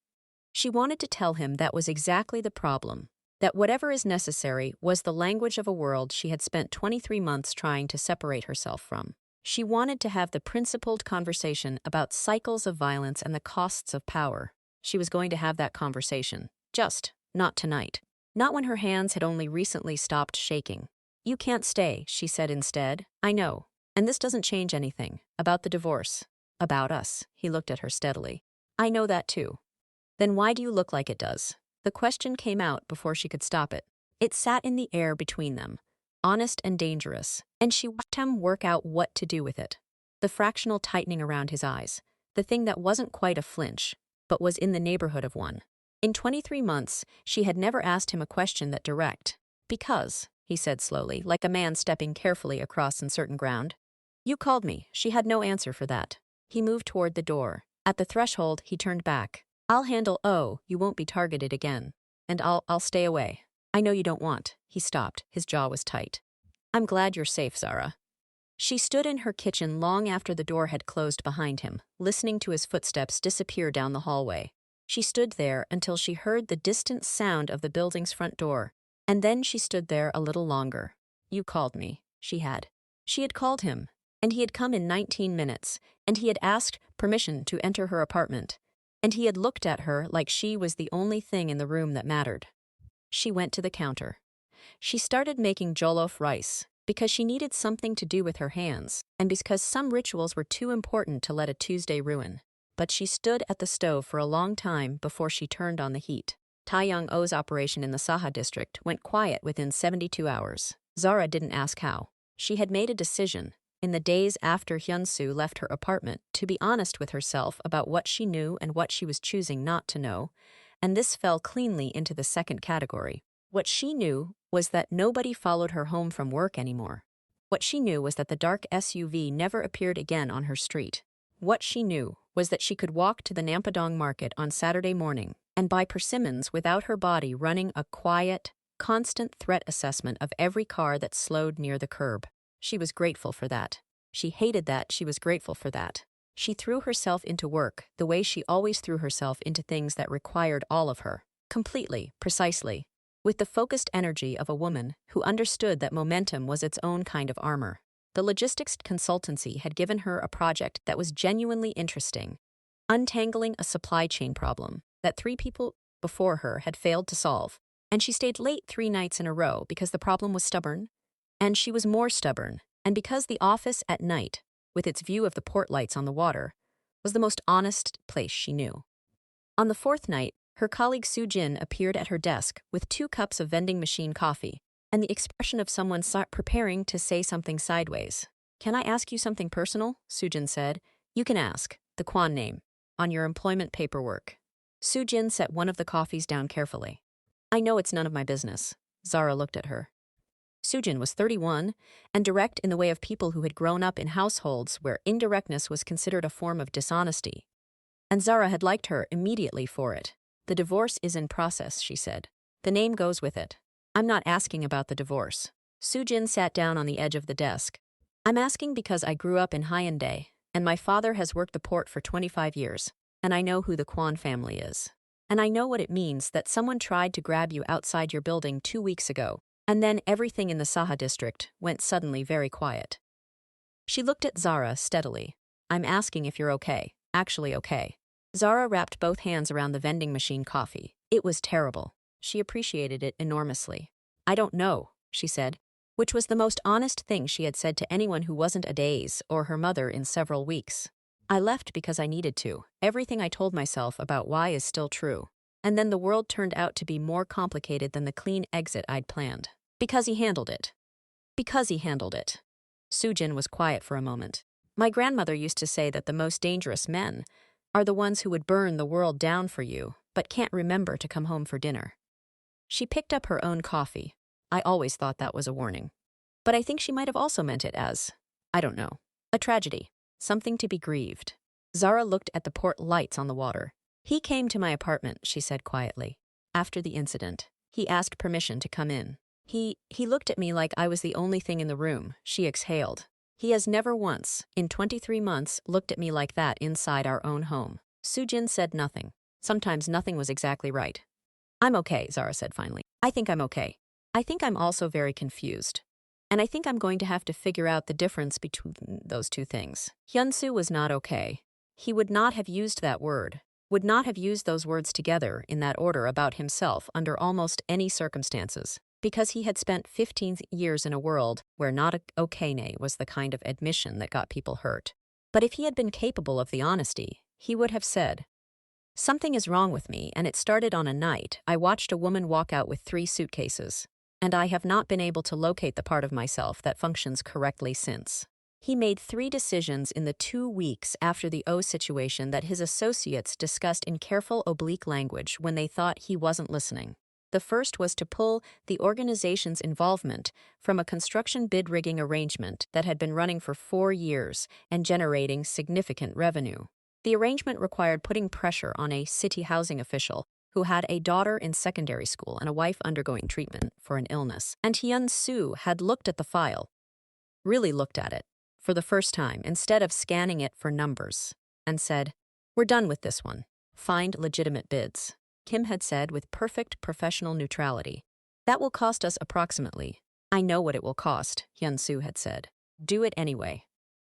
She wanted to tell him that was exactly the problem. That whatever is necessary was the language of a world she had spent 23 months trying to separate herself from. She wanted to have the principled conversation about cycles of violence and the costs of power. She was going to have that conversation. Just not tonight. Not when her hands had only recently stopped shaking. You can't stay, she said instead. I know. And this doesn't change anything. About the divorce. About us. He looked at her steadily. I know that too. Then why do you look like it does? The question came out before she could stop it. It sat in the air between them, honest and dangerous, and she watched him work out what to do with it. The fractional tightening around his eyes, the thing that wasn't quite a flinch, but was in the neighborhood of one. In 23 months, she had never asked him a question that direct. Because, he said slowly, like a man stepping carefully across uncertain ground. You called me. She had no answer for that. He moved toward the door. At the threshold, he turned back. I'll handle, you won't be targeted again. And I'll stay away. I know you don't want. He stopped. His jaw was tight. I'm glad you're safe, Zara. She stood in her kitchen long after the door had closed behind him, listening to his footsteps disappear down the hallway. She stood there until she heard the distant sound of the building's front door, and then she stood there a little longer. You called me. She had. She had called him, and he had come in 19 minutes, and he had asked permission to enter her apartment. And he had looked at her like she was the only thing in the room that mattered. She went to the counter. She started making jollof rice because she needed something to do with her hands and because some rituals were too important to let a Tuesday ruin. But she stood at the stove for a long time before she turned on the heat. Taeyang-oh's operation in the Saha district went quiet within 72 hours. Zara didn't ask how. She had made a decision, in the days after Hyun-soo left her apartment, to be honest with herself about what she knew and what she was choosing not to know, and this fell cleanly into the second category. What she knew was that nobody followed her home from work anymore. What she knew was that the dark SUV never appeared again on her street. What she knew was that she could walk to the Nampadong market on Saturday morning and buy persimmons without her body running a quiet, constant threat assessment of every car that slowed near the curb. She was grateful for that. She hated that she was grateful for that. She threw herself into work the way she always threw herself into things that required all of her. Completely, precisely. With the focused energy of a woman who understood that momentum was its own kind of armor. The logistics consultancy had given her a project that was genuinely interesting. Untangling a supply chain problem that 3 people before her had failed to solve. And she stayed late 3 nights in a row because the problem was stubborn. And she was more stubborn, and because the office at night, with its view of the port lights on the water, was the most honest place she knew. On the 4th night, her colleague Soo-jin appeared at her desk with 2 cups of vending machine coffee, and the expression of someone preparing to say something sideways. Can I ask you something personal? Soo-jin said. You can ask, the Kwon name, on your employment paperwork. Soo-jin set one of the coffees down carefully. I know it's none of my business. Zara looked at her. Soo-jin was 31 and direct in the way of people who had grown up in households where indirectness was considered a form of dishonesty. And Zara had liked her immediately for it. The divorce is in process, she said. The name goes with it. I'm not asking about the divorce. Soo-jin sat down on the edge of the desk. I'm asking because I grew up in Hyundai, and my father has worked the port for 25 years, and I know who the Kwon family is. And I know what it means that someone tried to grab you outside your building 2 weeks ago. And then everything in the Saha district went suddenly very quiet. She looked at Zara steadily. I'm asking if you're okay, actually okay. Zara wrapped both hands around the vending machine coffee. It was terrible. She appreciated it enormously. I don't know, she said, which was the most honest thing she had said to anyone who wasn't a days or her mother in several weeks. I left because I needed to. Everything I told myself about why is still true. And then the world turned out to be more complicated than the clean exit I'd planned. Because he handled it. Because he handled it. Soo-jin was quiet for a moment. My grandmother used to say that the most dangerous men are the ones who would burn the world down for you, but can't remember to come home for dinner. She picked up her own coffee. I always thought that was a warning. But I think she might have also meant it as, I don't know, a tragedy, something to be grieved. Zara looked at the port lights on the water. He came to my apartment, she said quietly. After the incident, he asked permission to come in. He looked at me like I was the only thing in the room, she exhaled. He has never once, in 23 months, looked at me like that inside our own home. Soo-jin said nothing. Sometimes nothing was exactly right. I'm okay, Zara said finally. I think I'm okay. I think I'm also very confused. And I think I'm going to have to figure out the difference between those two things. Hyun-soo was not okay. He would not have used that word, would not have used those words together in that order about himself under almost any circumstances, because he had spent 15 years in a world where not okay was the kind of admission that got people hurt. But if he had been capable of the honesty, he would have said, "Something is wrong with me, and it started on a night I watched a woman walk out with 3 suitcases. And I have not been able to locate the part of myself that functions correctly since." He made 3 decisions in the 2 weeks after the O situation that his associates discussed in careful oblique language when they thought he wasn't listening. The first was to pull the organization's involvement from a construction bid rigging arrangement that had been running for 4 years and generating significant revenue. The arrangement required putting pressure on a city housing official who had a daughter in secondary school and a wife undergoing treatment for an illness. And Hyun-soo had looked at the file, really looked at it, for the first time, instead of scanning it for numbers, and said, "We're done with this one. Find legitimate bids." Kim had said with perfect professional neutrality. "That will cost us approximately." "I know what it will cost," Hyun-soo had said. "Do it anyway."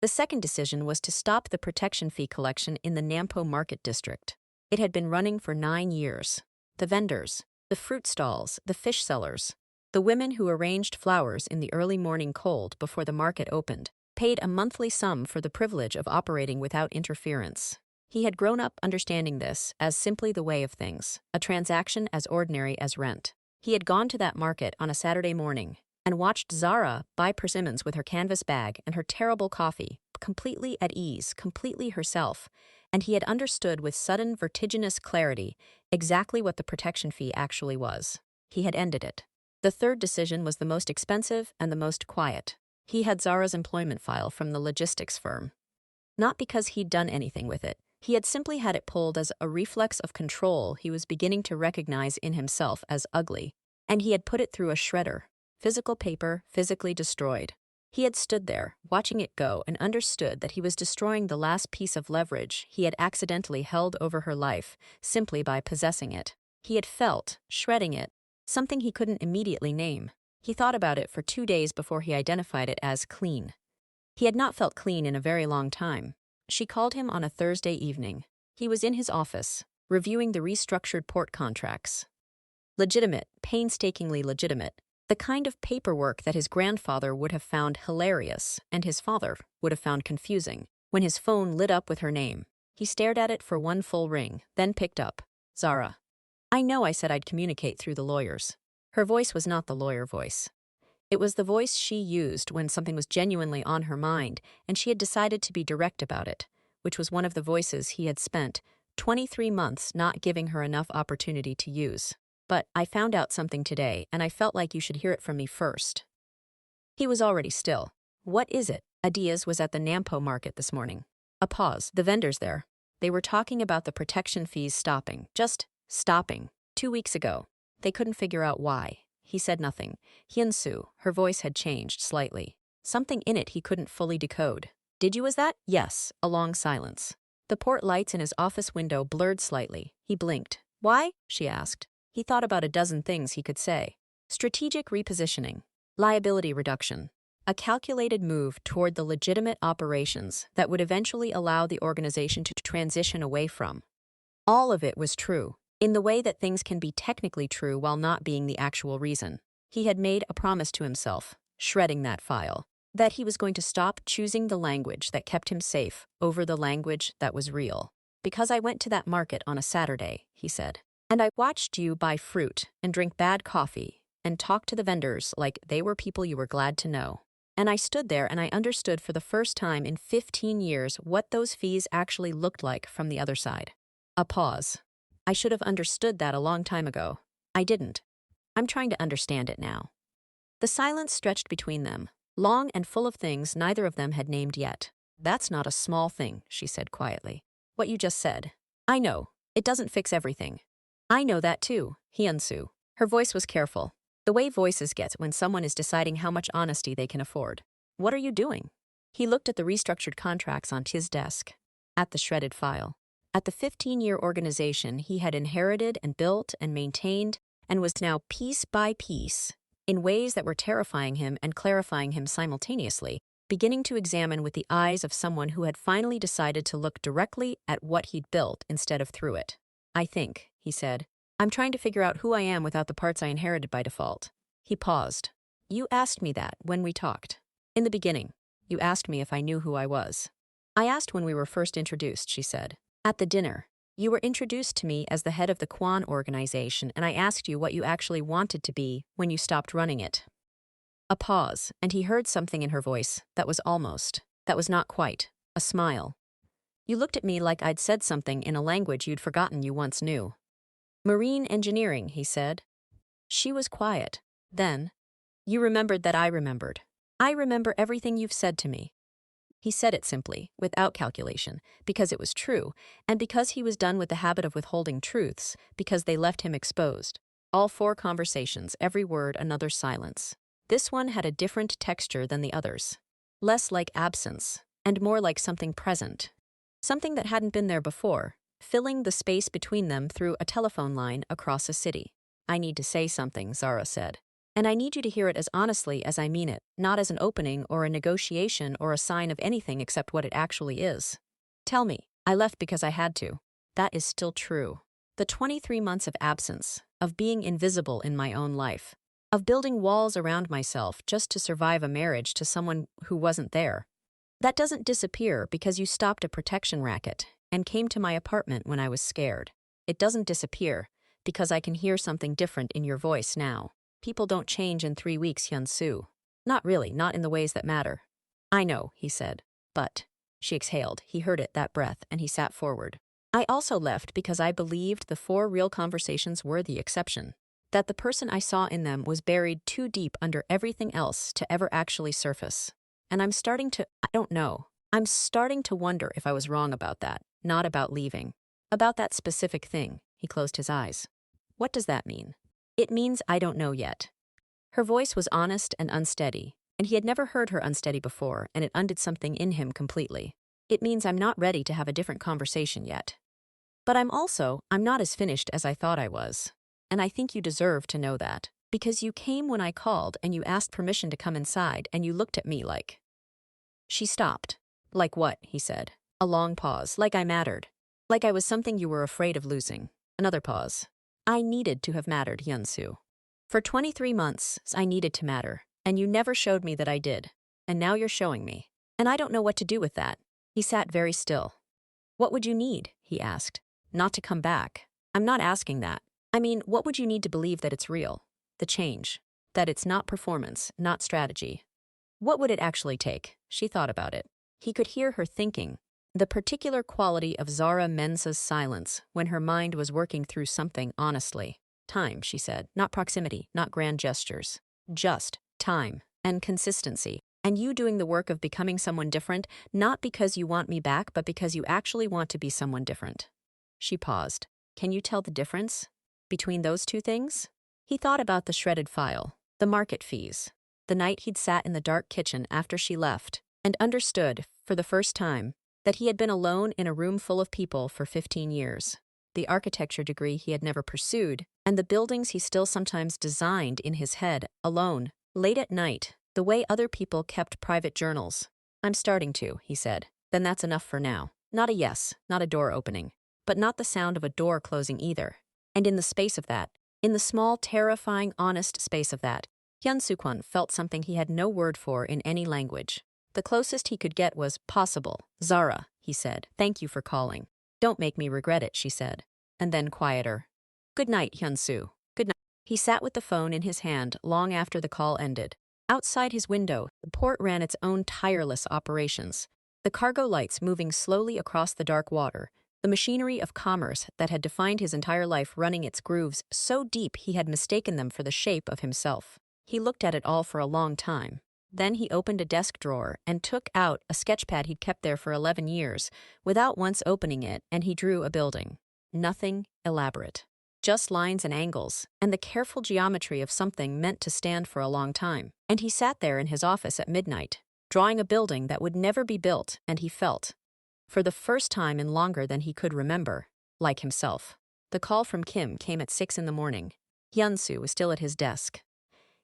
The second decision was to stop the protection fee collection in the Nampo Market District. It had been running for 9 years. The vendors, the fruit stalls, the fish sellers, the women who arranged flowers in the early morning cold before the market opened, paid a monthly sum for the privilege of operating without interference. He had grown up understanding this as simply the way of things, a transaction as ordinary as rent. He had gone to that market on a Saturday morning and watched Zara buy persimmons with her canvas bag and her terrible coffee, completely at ease, completely herself, and he had understood with sudden vertiginous clarity exactly what the protection fee actually was. He had ended it. The third decision was the most expensive and the most quiet. He had Zara's employment file from the logistics firm. Not because he'd done anything with it. He had simply had it pulled as a reflex of control he was beginning to recognize in himself as ugly, and he had put it through a shredder. Physical paper, physically destroyed. He had stood there, watching it go, and understood that he was destroying the last piece of leverage he had accidentally held over her life simply by possessing it. He had felt, shredding it, something he couldn't immediately name. He thought about it for 2 days before he identified it as clean. He had not felt clean in a very long time. She called him on a Thursday evening. He was in his office, reviewing the restructured port contracts. Legitimate, painstakingly legitimate. The kind of paperwork that his grandfather would have found hilarious and his father would have found confusing. When his phone lit up with her name, he stared at it for 1 full ring, then picked up. "Zara. I know I said I'd communicate through the lawyers." Her voice was not the lawyer voice. It was the voice she used when something was genuinely on her mind and she had decided to be direct about it, which was one of the voices he had spent 23 months not giving her enough opportunity to use. "But I found out something today, and I felt like you should hear it from me first." He was already still. "What is it?" Adias was at the Nampo market this morning. A pause. The vendors there. They were talking about the protection fees stopping. Just stopping. 2 weeks ago. They couldn't figure out why. He said nothing. Hyun-soo, her voice had changed slightly. Something in it he couldn't fully decode. "Did you, was that?" "Yes." A long silence. The port lights in his office window blurred slightly. He blinked. "Why?" she asked. He thought about a dozen things he could say. Strategic repositioning, liability reduction, a calculated move toward the legitimate operations that would eventually allow the organization to transition away from. All of it was true, in the way that things can be technically true while not being the actual reason. He had made a promise to himself, shredding that file, that he was going to stop choosing the language that kept him safe over the language that was real. "Because I went to that market on a Saturday," he said. "And I watched you buy fruit and drink bad coffee and talk to the vendors like they were people you were glad to know. And I stood there and I understood for the first time in 15 years what those fees actually looked like from the other side." A pause. "I should have understood that a long time ago. I didn't. I'm trying to understand it now." The silence stretched between them, long and full of things neither of them had named yet. "That's not a small thing," she said quietly. "What you just said. I know. It doesn't fix everything. I know that too, Hyun-soo. Her voice was careful. The way voices get when someone is deciding how much honesty they can afford. What are you doing? He looked at the restructured contracts on his desk. At the shredded file. At the 15-year organization he had inherited and built and maintained and was now piece by piece, in ways that were terrifying him and clarifying him simultaneously, beginning to examine with the eyes of someone who had finally decided to look directly at what he'd built instead of through it. I think, he said, I'm trying to figure out who I am without the parts I inherited by default. He paused. You asked me that when we talked. In the beginning, you asked me if I knew who I was. I asked when we were first introduced, she said. At the dinner, you were introduced to me as the head of the Kwon organization, and I asked you what you actually wanted to be when you stopped running it. A pause, and he heard something in her voice that was not quite, a smile. You looked at me like I'd said something in a language you'd forgotten you once knew. Marine engineering, he said. She was quiet. Then, you remembered that I remembered. I remember everything you've said to me. He said it simply, without calculation, because it was true, and because he was done with the habit of withholding truths, because they left him exposed. All 4 conversations, every word another silence. This one had a different texture than the others. Less like absence, and more like something present. Something that hadn't been there before, filling the space between them through a telephone line across a city. I need to say something, Zara said. And I need you to hear it as honestly as I mean it, not as an opening or a negotiation or a sign of anything except what it actually is. Tell me, I left because I had to. That is still true. The 23 months of absence, of being invisible in my own life, of building walls around myself just to survive a marriage to someone who wasn't there. That doesn't disappear because you stopped a protection racket and came to my apartment when I was scared. It doesn't disappear because I can hear something different in your voice now. People don't change in 3 weeks, Hyun-soo. Not really, not in the ways that matter. I know, he said. But, she exhaled, he heard it, that breath, and he sat forward. I also left because I believed the 4 real conversations were the exception. That the person I saw in them was buried too deep under everything else to ever actually surface. And I'm starting to wonder if I was wrong about that, not about leaving. About that specific thing, he closed his eyes. What does that mean? It means I don't know yet. Her voice was honest and unsteady, and he had never heard her unsteady before, and it undid something in him completely. It means I'm not ready to have a different conversation yet. But I'm not as finished as I thought I was. And I think you deserve to know that, because you came when I called and you asked permission to come inside and you looked at me like... She stopped. Like what, he said. A long pause, like I mattered. Like I was something you were afraid of losing. Another pause. I needed to have mattered, Hyun-soo. For 23 months, I needed to matter, and you never showed me that I did. And now you're showing me. And I don't know what to do with that. He sat very still. What would you need, he asked. Not to come back. I'm not asking that. I mean, what would you need to believe that it's real? The change. That it's not performance, not strategy. What would it actually take? She thought about it. He could hear her thinking. The particular quality of Zara Mensah's silence when her mind was working through something honestly. Time, she said. Not proximity, not grand gestures. Just time and consistency. And you doing the work of becoming someone different, not because you want me back, but because you actually want to be someone different. She paused. Can you tell the difference between those 2 things? He thought about the shredded file, the market fees, the night he'd sat in the dark kitchen after she left, and understood, for the first time, that he had been alone in a room full of people for 15 years, the architecture degree he had never pursued, and the buildings he still sometimes designed in his head, alone, late at night, the way other people kept private journals. I'm starting to, he said. Then that's enough for now. Not a yes, not a door opening, but not the sound of a door closing either. And in the space of that, in the small, terrifying, honest space of that, Hyun-soo Kwon felt something he had no word for in any language. The closest he could get was possible. Zara, he said. Thank you for calling. Don't make me regret it, she said. And then quieter. Good night, Hyun-soo. Good night. He sat with the phone in his hand long after the call ended. Outside his window, the port ran its own tireless operations. The cargo lights moving slowly across the dark water. The machinery of commerce that had defined his entire life running its grooves so deep he had mistaken them for the shape of himself. He looked at it all for a long time. Then he opened a desk drawer and took out a sketchpad he'd kept there for 11 years, without once opening it, and he drew a building. Nothing elaborate. Just lines and angles, and the careful geometry of something meant to stand for a long time. And he sat there in his office at midnight, drawing a building that would never be built, and he felt, for the first time in longer than he could remember, like himself. The call from Kim came at 6 in the morning. Hyun-soo was still at his desk.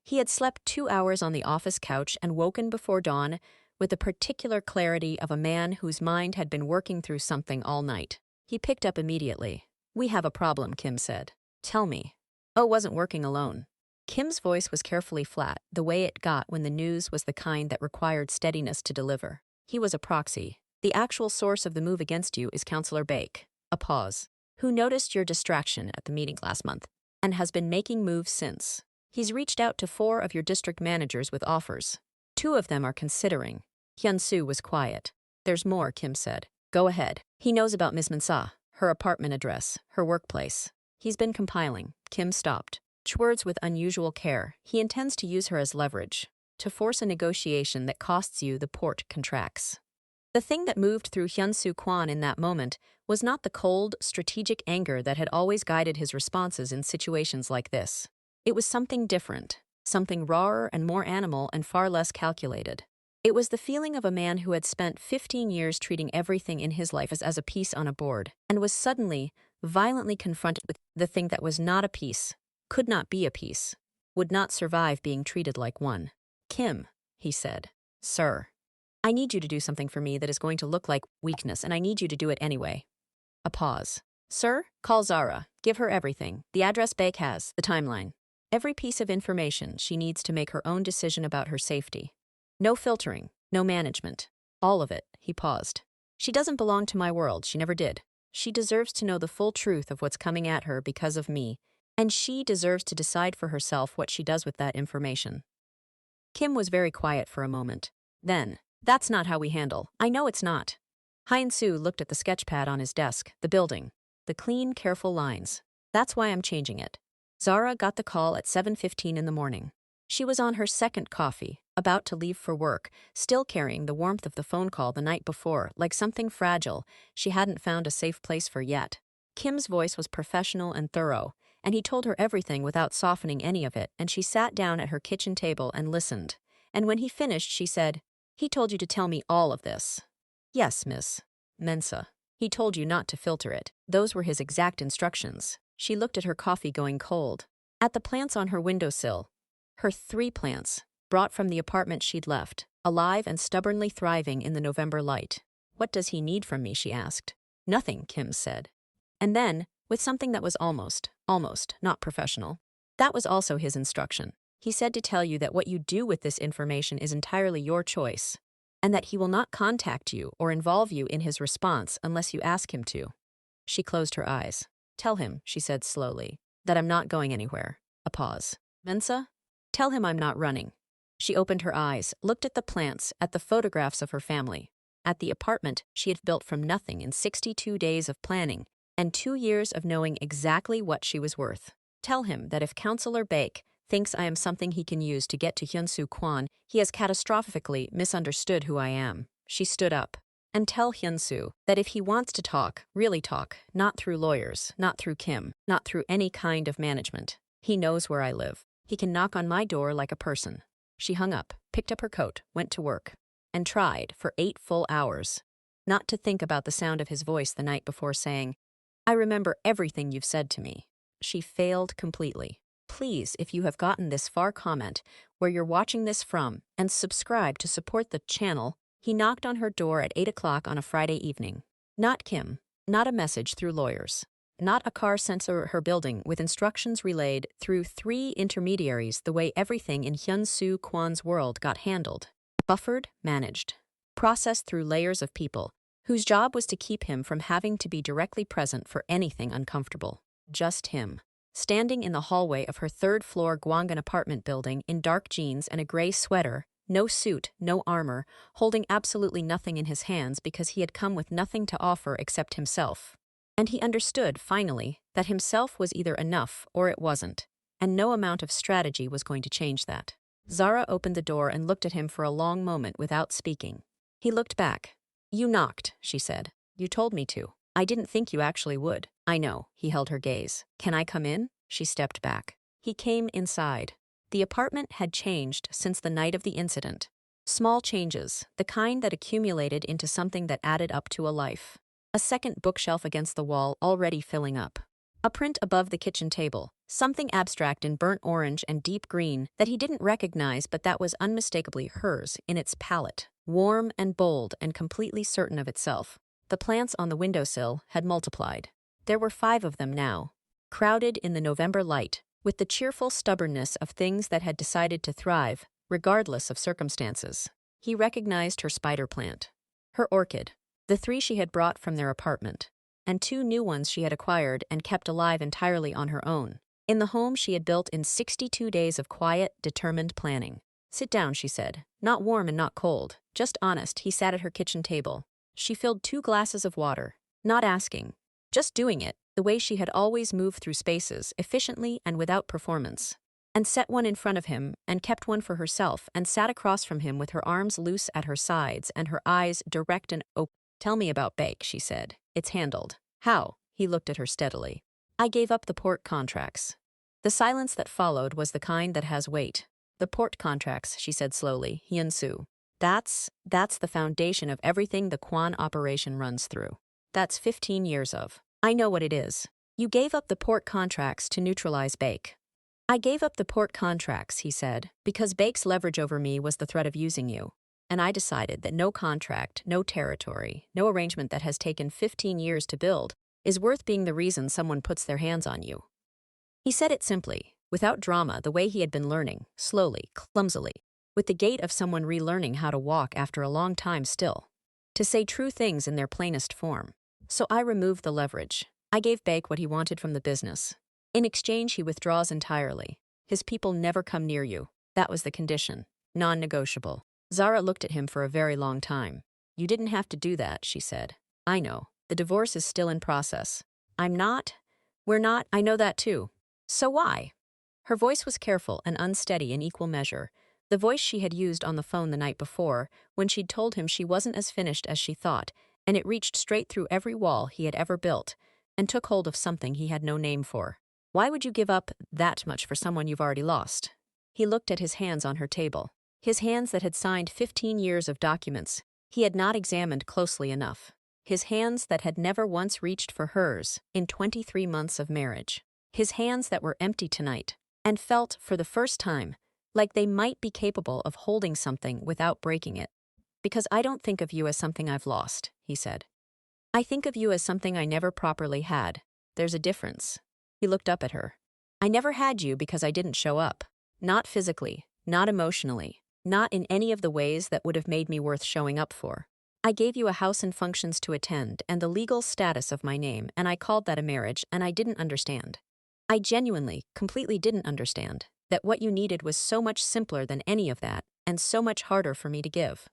He had slept 2 hours on the office couch and woken before dawn with the particular clarity of a man whose mind had been working through something all night. He picked up immediately. "We have a problem," Kim said. "Tell me." "Oh, wasn't working alone." Kim's voice was carefully flat, the way it got when the news was the kind that required steadiness to deliver. "He was a proxy. The actual source of the move against you is Counselor Baek." A pause. "Who noticed your distraction at the meeting last month and has been making moves since. He's reached out to 4 of your district managers with offers. 2 of them are considering." Hyun-soo was quiet. "There's more," Kim said. "Go ahead." "He knows about Ms. Mensah, her apartment address, her workplace. He's been compiling." Kim stopped. Words with unusual care. "He intends to use her as leverage, to force a negotiation that costs you the port contracts." The thing that moved through Hyun-soo Kwon in that moment was not the cold, strategic anger that had always guided his responses in situations like this. It was something different, something rawer and more animal and far less calculated. It was the feeling of a man who had spent 15 years treating everything in his life as a piece on a board, and was suddenly, violently confronted with the thing that was not a piece, could not be a piece, would not survive being treated like one. "Kim," he said. "Sir, I need you to do something for me that is going to look like weakness, and I need you to do it anyway." A pause. "Sir, call Zara. Give her everything. The address Baek has, the timeline. Every piece of information she needs to make her own decision about her safety. No filtering, no management. All of it." He paused. "She doesn't belong to my world. She never did. She deserves to know the full truth of what's coming at her because of me, and she deserves to decide for herself what she does with that information." Kim was very quiet for a moment. Then, "That's not how we handle." "I know it's not." Hyun-soo looked at the sketchpad on his desk, the building, the clean, careful lines. "That's why I'm changing it." Zara got the call at 7:15 in the morning. She was on her second coffee, about to leave for work, still carrying the warmth of the phone call the night before, like something fragile she hadn't found a safe place for yet. Kim's voice was professional and thorough, and he told her everything without softening any of it, and she sat down at her kitchen table and listened. And when he finished, she said, "He told you to tell me all of this?" "Yes, Miss Mensah. He told you not to filter it. Those were his exact instructions." She looked at her coffee going cold. At the plants on her windowsill, her 3 plants, brought from the apartment she'd left, alive and stubbornly thriving in the November light. "What does he need from me?" she asked. "Nothing," Kim said. And then, with something that was almost, not professional, "That was also his instruction. He said to tell you that what you do with this information is entirely your choice, and that he will not contact you or involve you in his response unless you ask him to." She closed her eyes. "Tell him," she said slowly, "that I'm not going anywhere." A pause. "Mensah? Tell him I'm not running." She opened her eyes, looked at the plants, at the photographs of her family, at the apartment she had built from nothing in 62 days of planning and 2 years of knowing exactly what she was worth. "Tell him that if Counselor Baek thinks I am something he can use to get to Hyun-soo Kwon, he has catastrophically misunderstood who I am." She stood up. "And tell Hyun-soo that if he wants to talk, really talk, not through lawyers, not through Kim, not through any kind of management. He knows where I live. He can knock on my door like a person." She hung up, picked up her coat, went to work, and tried, for 8 full hours, not to think about the sound of his voice the night before saying, "I remember everything you've said to me." She failed completely. Please, if you have gotten this far, comment where you're watching this from and subscribe to support the channel. He knocked on her door at 8 o'clock on a Friday evening. Not Kim, not a message through lawyers, not a car sent to her building with instructions relayed through 3 intermediaries the way everything in Hyun-soo Kwon's world got handled. Buffered, managed, processed through layers of people whose job was to keep him from having to be directly present for anything uncomfortable. Just him, standing in the hallway of her 3rd-floor Gwangan apartment building in dark jeans and a gray sweater, no suit, no armor, holding absolutely nothing in his hands because he had come with nothing to offer except himself. And he understood, finally, that himself was either enough or it wasn't, and no amount of strategy was going to change that. Zara opened the door and looked at him for a long moment without speaking. He looked back. "You knocked," she said. "You told me to." I didn't think you actually would. I know, he held her gaze. Can I come in? She stepped back. He came inside. The apartment had changed since the night of the incident. Small changes, the kind that accumulated into something that added up to a life. A second bookshelf against the wall already filling up. A print above the kitchen table, something abstract in burnt orange and deep green that he didn't recognize but that was unmistakably hers in its palette, warm and bold and completely certain of itself. The plants on the windowsill had multiplied. There were 5 of them now, crowded in the November light, with the cheerful stubbornness of things that had decided to thrive, regardless of circumstances. He recognized her spider plant, her orchid, the 3 she had brought from their apartment, and 2 new ones she had acquired and kept alive entirely on her own, in the home she had built in 62 days of quiet, determined planning. Sit down, she said. Not warm and not cold, just honest. He sat at her kitchen table. She filled 2 glasses of water, not asking, just doing it, the way she had always moved through spaces, efficiently and without performance, and set one in front of him and kept one for herself and sat across from him with her arms loose at her sides and her eyes direct and open. Tell me about Bake, she said. It's handled. How? He looked at her steadily. I gave up the port contracts. The silence that followed was the kind that has weight. The port contracts, she said slowly, Hyun-soo. That's the foundation of everything the Kwon operation runs through. That's 15 years of. I know what it is. You gave up the port contracts to neutralize Bake. I gave up the port contracts, he said, because Bake's leverage over me was the threat of using you. And I decided that no contract, no territory, no arrangement that has taken 15 years to build is worth being the reason someone puts their hands on you. He said it simply, without drama, the way he had been learning, slowly, clumsily, with the gait of someone relearning how to walk after a long time still. To say true things in their plainest form. So I removed the leverage. I gave Bake what he wanted from the business. In exchange, he withdraws entirely. His people never come near you. That was the condition. Non-negotiable. Zara looked at him for a very long time. You didn't have to do that, she said. I know. The divorce is still in process. We're not, I know that too. So why? Her voice was careful and unsteady in equal measure. The voice she had used on the phone the night before, when she'd told him she wasn't as finished as she thought, and it reached straight through every wall he had ever built, and took hold of something he had no name for. Why would you give up that much for someone you've already lost? He looked at his hands on her table. His hands that had signed 15 years of documents he had not examined closely enough. His hands that had never once reached for hers in 23 months of marriage. His hands that were empty tonight, and felt, for the first time, like they might be capable of holding something without breaking it. Because I don't think of you as something I've lost, he said. I think of you as something I never properly had. There's a difference. He looked up at her. I never had you because I didn't show up. Not physically, not emotionally, not in any of the ways that would have made me worth showing up for. I gave you a house and functions to attend and the legal status of my name, and I called that a marriage, and I didn't understand. I genuinely, completely didn't understand that what you needed was so much simpler than any of that, and so much harder for me to give.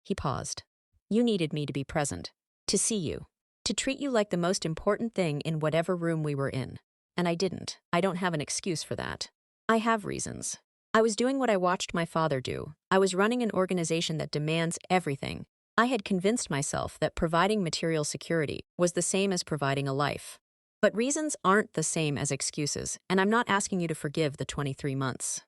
He paused. You needed me to be present, to see you, to treat you like the most important thing in whatever room we were in. And I didn't. I don't have an excuse for that. I have reasons. I was doing what I watched my father do. I was running an organization that demands everything. I had convinced myself that providing material security was the same as providing a life. But reasons aren't the same as excuses, and I'm not asking you to forgive the 23 months.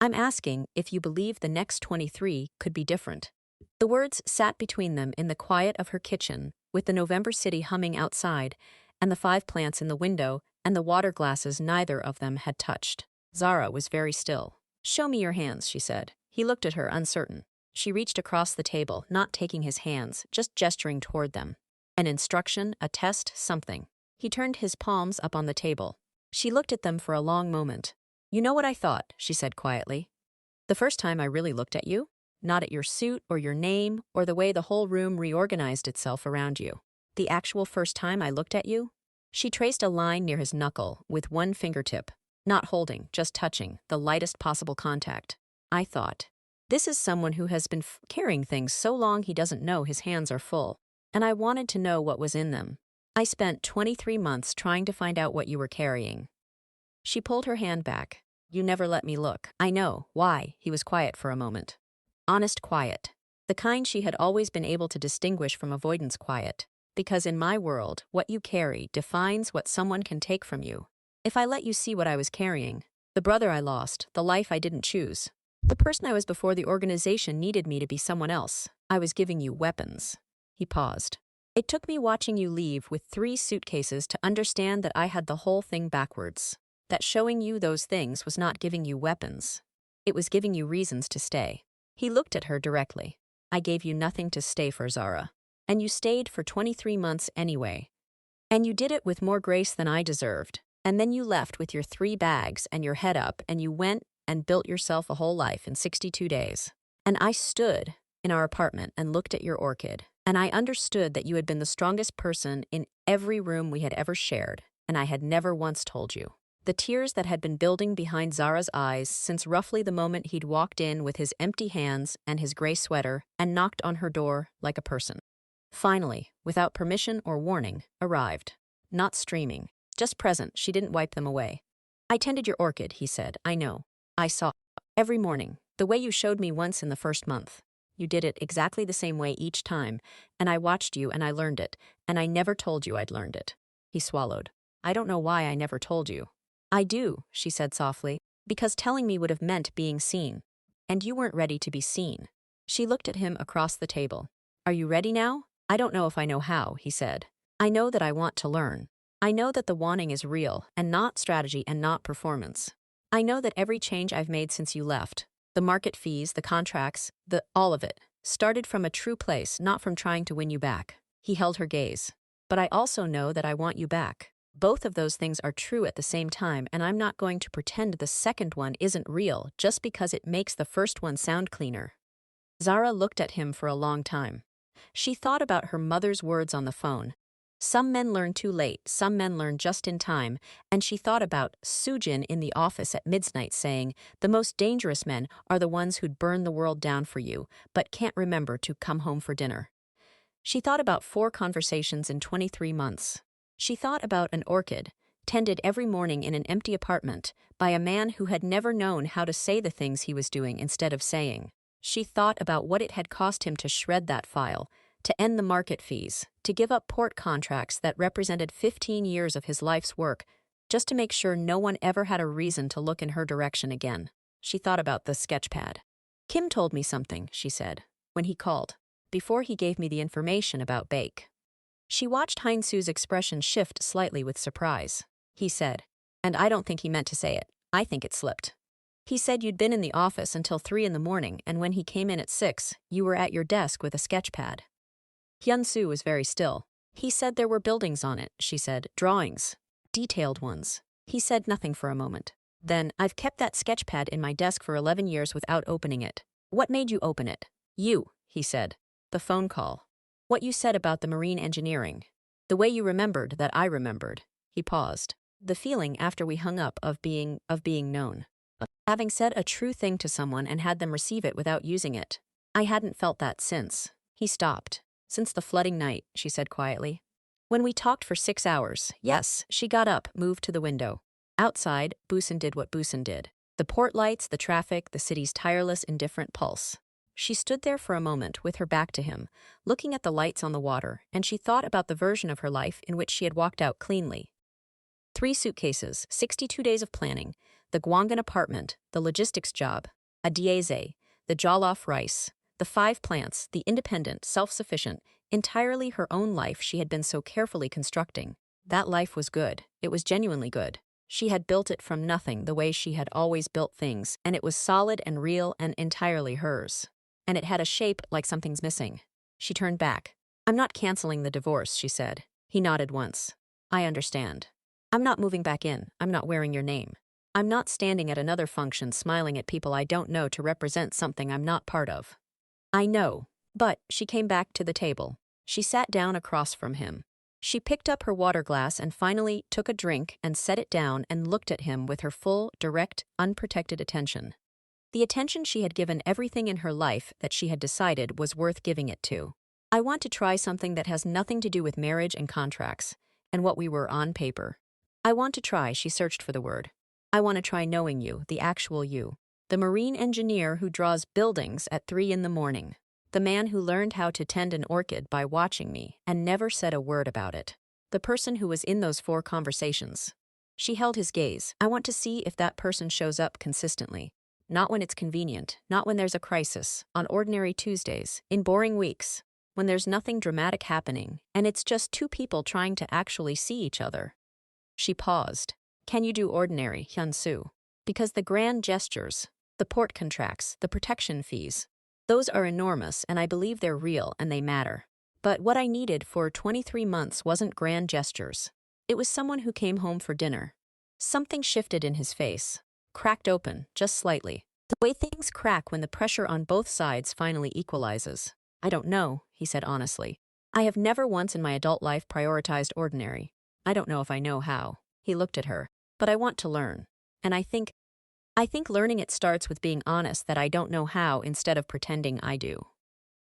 I'm asking if you believe the next 23 could be different. The words sat between them in the quiet of her kitchen, with the November city humming outside, and the 5 plants in the window, and the water glasses neither of them had touched. Zara was very still. Show me your hands, she said. He looked at her, uncertain. She reached across the table, not taking his hands, just gesturing toward them. An instruction, a test, something. He turned his palms up on the table. She looked at them for a long moment. You know what I thought, she said quietly. The first time I really looked at you? Not at your suit or your name or the way the whole room reorganized itself around you. The actual first time I looked at you? She traced a line near his knuckle with one fingertip, not holding, just touching, the lightest possible contact. I thought, this is someone who has been carrying things so long he doesn't know his hands are full, and I wanted to know what was in them. I spent 23 months trying to find out what you were carrying. She pulled her hand back. You never let me look. I know. Why? He was quiet for a moment. Honest quiet. The kind she had always been able to distinguish from avoidance quiet. Because in my world, what you carry defines what someone can take from you. If I let you see what I was carrying, the brother I lost, the life I didn't choose, the person I was before the organization needed me to be someone else, I was giving you weapons. He paused. It took me watching you leave with 3 suitcases to understand that I had the whole thing backwards. That showing you those things was not giving you weapons. It was giving you reasons to stay. He looked at her directly. I gave you nothing to stay for, Zara. And you stayed for 23 months anyway. And you did it with more grace than I deserved. And then you left with your 3 bags and your head up, and you went and built yourself a whole life in 62 days. And I stood in our apartment and looked at your orchid, and I understood that you had been the strongest person in every room we had ever shared, and I had never once told you. The tears that had been building behind Zara's eyes since roughly the moment he'd walked in with his empty hands and his gray sweater and knocked on her door like a person. Finally, without permission or warning, arrived. Not streaming, just present. She didn't wipe them away. I tended your orchid, he said. I know. I saw every morning, the way you showed me once in the first month. You did it exactly the same way each time, and I watched you and I learned it, and I never told you I'd learned it. He swallowed. I don't know why I never told you. I do, she said softly, because telling me would have meant being seen. And you weren't ready to be seen. She looked at him across the table. Are you ready now? I don't know if I know how, he said. I know that I want to learn. I know that the wanting is real, and not strategy and not performance. I know that every change I've made since you left, the market fees, the contracts, all of it, started from a true place, not from trying to win you back. He held her gaze. But I also know that I want you back. Both of those things are true at the same time, and I'm not going to pretend the second one isn't real just because it makes the first one sound cleaner. Zara looked at him for a long time. She thought about her mother's words on the phone. Some men learn too late, some men learn just in time, and she thought about Sujin in the office at midnight saying, the most dangerous men are the ones who'd burn the world down for you, but can't remember to come home for dinner. She thought about 4 conversations in 23 months. She thought about an orchid, tended every morning in an empty apartment, by a man who had never known how to say the things he was doing instead of saying. She thought about what it had cost him to shred that file, to end the market fees, to give up port contracts that represented 15 years of his life's work, just to make sure no one ever had a reason to look in her direction again. She thought about the sketchpad. Kim told me something, she said, when he called, before he gave me the information about Bake. She watched Hyun-soo's expression shift slightly with surprise. He said, and I don't think he meant to say it. I think it slipped. He said you'd been in the office until 3 in the morning, and when he came in at 6, you were at your desk with a sketchpad. Hyun-soo was very still. He said there were buildings on it, she said, drawings, detailed ones. He said nothing for a moment. Then, I've kept that sketchpad in my desk for 11 years without opening it. What made you open it? You, he said. The phone call. What you said about the marine engineering. The way you remembered that I remembered. He paused. The feeling after we hung up of being known. Having said a true thing to someone and had them receive it without using it. I hadn't felt that since. He stopped. Since the flooding night, she said quietly. When we talked for 6 hours, yes, she got up, moved to the window. Outside, Busan did what Busan did. The port lights, the traffic, the city's tireless, indifferent pulse. She stood there for a moment with her back to him, looking at the lights on the water, and she thought about the version of her life in which she had walked out cleanly. 3 suitcases, 62 days of planning, the Gwangan apartment, the logistics job, a diese, the jollof rice, the 5 plants, the independent, self-sufficient, entirely her own life she had been so carefully constructing. That life was good. It was genuinely good. She had built it from nothing the way she had always built things, and it was solid and real and entirely hers. And it had a shape like something's missing. She turned back. I'm not canceling the divorce, she said. He nodded once. I understand. I'm not moving back in. I'm not wearing your name. I'm not standing at another function smiling at people I don't know to represent something I'm not part of. I know. But she came back to the table. She sat down across from him. She picked up her water glass and finally took a drink and set it down and looked at him with her full, direct, unprotected attention. The attention she had given everything in her life that she had decided was worth giving it to. I want to try something that has nothing to do with marriage and contracts, and what we were on paper. I want to try, she searched for the word. I want to try knowing you, the actual you. The marine engineer who draws buildings at 3 in the morning. The man who learned how to tend an orchid by watching me and never said a word about it. The person who was in those 4 conversations. She held his gaze. I want to see if that person shows up consistently. Not when it's convenient, not when there's a crisis, on ordinary Tuesdays, in boring weeks, when there's nothing dramatic happening, and it's just 2 people trying to actually see each other. She paused. Can you do ordinary, Hyun-soo? Because the grand gestures, the port contracts, the protection fees, those are enormous and I believe they're real and they matter. But what I needed for 23 months wasn't grand gestures. It was someone who came home for dinner. Something shifted in his face. Cracked open, just slightly. The way things crack when the pressure on both sides finally equalizes. I don't know, he said honestly. I have never once in my adult life prioritized ordinary. I don't know if I know how. He looked at her. But I want to learn. And I think learning it starts with being honest that I don't know how instead of pretending I do.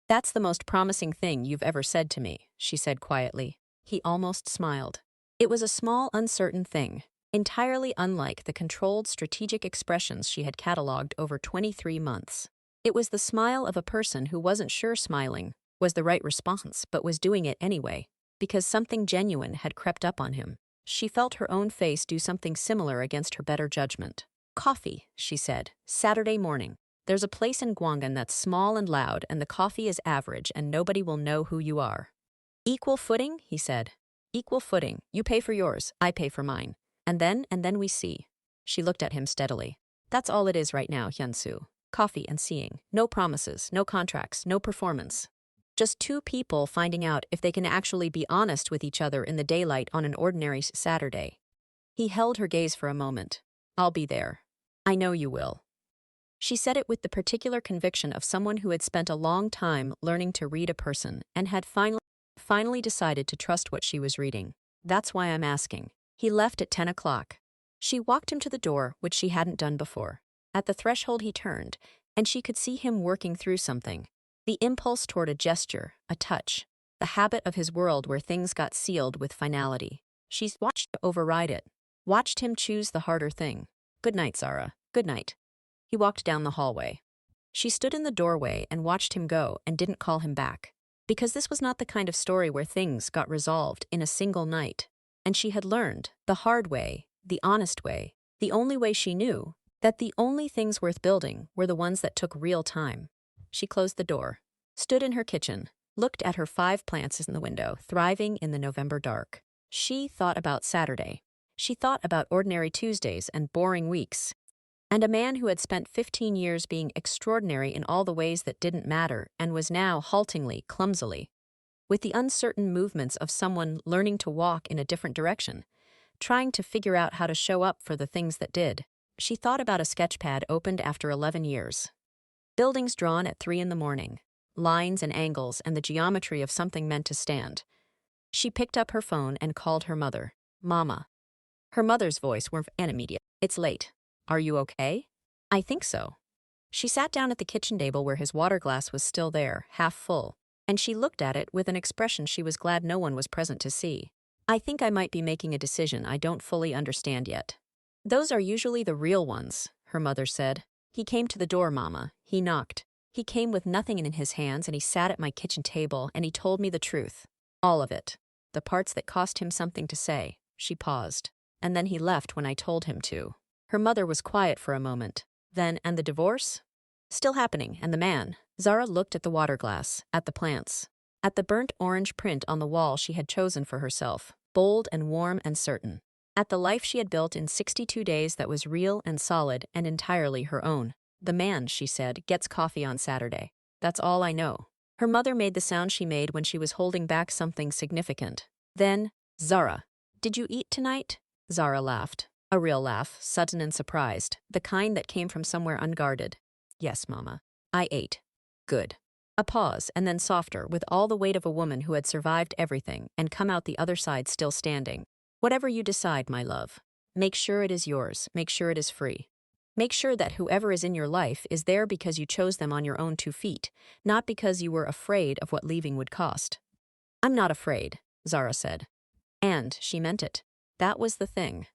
That's the most promising thing you've ever said to me, she said quietly. He almost smiled. It was a small, uncertain thing. Entirely unlike the controlled, strategic expressions she had catalogued over 23 months. It was the smile of a person who wasn't sure smiling was the right response but was doing it anyway, because something genuine had crept up on him. She felt her own face do something similar against her better judgment. Coffee, she said, Saturday morning. There's a place in Gwangan that's small and loud and the coffee is average and nobody will know who you are. Equal footing, he said. Equal footing. You pay for yours, I pay for mine. And then we see. She looked at him steadily. That's all it is right now, Hyun-soo. Coffee and seeing. No promises, no contracts, no performance. Just 2 people finding out if they can actually be honest with each other in the daylight on an ordinary Saturday. He held her gaze for a moment. I'll be there. I know you will. She said it with the particular conviction of someone who had spent a long time learning to read a person and had finally decided to trust what she was reading. That's why I'm asking. He left at 10 o'clock. She walked him to the door, which she hadn't done before. At the threshold he turned, and she could see him working through something. The impulse toward a gesture, a touch, the habit of his world where things got sealed with finality. She watched him override it, watched him choose the harder thing. Good night, Zara. Good night. He walked down the hallway. She stood in the doorway and watched him go and didn't call him back. Because this was not the kind of story where things got resolved in a single night. And she had learned, the hard way, the honest way, the only way she knew, that the only things worth building were the ones that took real time. She closed the door, stood in her kitchen, looked at her 5 plants in the window, thriving in the November dark. She thought about Saturday. She thought about ordinary Tuesdays and boring weeks. And a man who had spent 15 years being extraordinary in all the ways that didn't matter and was now haltingly, clumsily, with the uncertain movements of someone learning to walk in a different direction, trying to figure out how to show up for the things that did. She thought about a sketchpad opened after 11 years. Buildings drawn at 3 in the morning. Lines and angles and the geometry of something meant to stand. She picked up her phone and called her mother. Mama. Her mother's voice was immediate. It's late. Are you okay? I think so. She sat down at the kitchen table where his water glass was still there, half full, and she looked at it with an expression she was glad no one was present to see. I think I might be making a decision I don't fully understand yet. Those are usually the real ones, her mother said. He came to the door, Mama. He knocked. He came with nothing in his hands and he sat at my kitchen table and he told me the truth. All of it. The parts that cost him something to say. She paused. And then he left when I told him to. Her mother was quiet for a moment. Then, and the divorce? Still happening, and the man. Zara looked at the water glass, at the plants, at the burnt orange print on the wall she had chosen for herself, bold and warm and certain. At the life she had built in 62 days that was real and solid and entirely her own. The man, she said, gets coffee on Saturday. That's all I know. Her mother made the sound she made when she was holding back something significant. Then, Zara, did you eat tonight? Zara laughed. A real laugh, sudden and surprised, the kind that came from somewhere unguarded. Yes, Mama. I ate. Good. A pause, and then softer, with all the weight of a woman who had survived everything and come out the other side still standing. Whatever you decide, my love. Make sure it is yours. Make sure it is free. Make sure that whoever is in your life is there because you chose them on your own 2 feet, not because you were afraid of what leaving would cost. I'm not afraid, Zara said. And she meant it. That was the thing.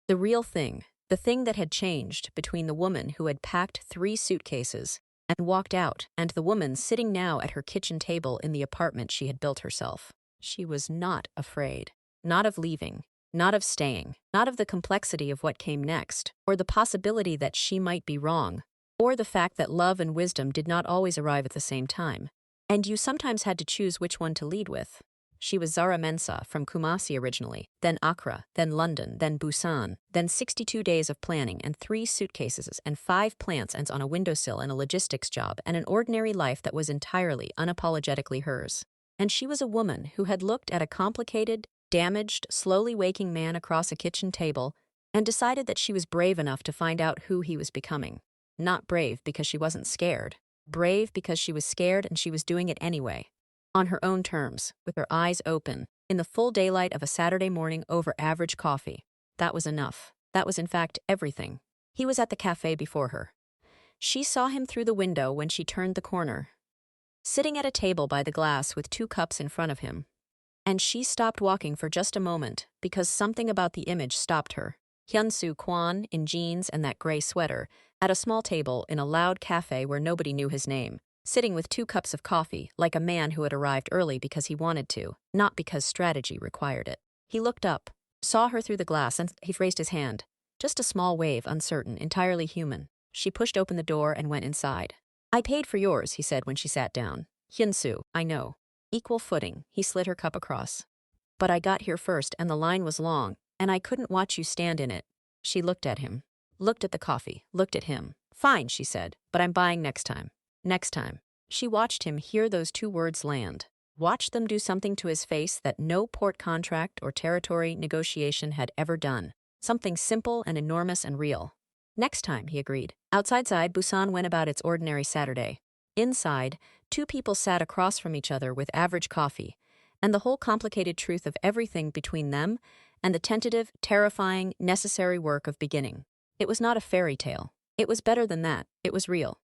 The real thing. The thing that had changed between the woman who had packed 3 suitcases and walked out, and the woman sitting now at her kitchen table in the apartment she had built herself. She was not afraid. Not of leaving. Not of staying. Not of the complexity of what came next, or the possibility that she might be wrong, or the fact that love and wisdom did not always arrive at the same time. And you sometimes had to choose which one to lead with. She was Zara Mensah from Kumasi originally, then Accra, then London, then Busan, then 62 days of planning and 3 suitcases and 5 plants and on a windowsill and a logistics job and an ordinary life that was entirely, unapologetically hers. And she was a woman who had looked at a complicated, damaged, slowly waking man across a kitchen table and decided that she was brave enough to find out who he was becoming. Not brave because she wasn't scared. Brave because she was scared and she was doing it anyway. On her own terms, with her eyes open, in the full daylight of a Saturday morning over average coffee. That was enough. That was in fact everything. He was at the cafe before her. She saw him through the window when she turned the corner, sitting at a table by the glass with 2 cups in front of him. And she stopped walking for just a moment because something about the image stopped her. Hyun-soo Kwon, in jeans and that gray sweater, at a small table in a loud cafe where nobody knew his name, sitting with 2 cups of coffee, like a man who had arrived early because he wanted to, not because strategy required it. He looked up, saw her through the glass, and he raised his hand. Just a small wave, uncertain, entirely human. She pushed open the door and went inside. "I paid for yours," he said when she sat down. "Hyun-soo, I know." Equal footing, he slid her cup across. "But I got here first, and the line was long, and I couldn't watch you stand in it." She looked at him, looked at the coffee, looked at him. "Fine," she said, "but I'm buying next time." Next time. She watched him hear those 2 words land. Watched them do something to his face that no port contract or territory negotiation had ever done. Something simple and enormous and real. Next time, he agreed. Outside Busan went about its ordinary Saturday. Inside, 2 people sat across from each other with average coffee, and the whole complicated truth of everything between them and the tentative, terrifying, necessary work of beginning. It was not a fairy tale. It was better than that. It was real.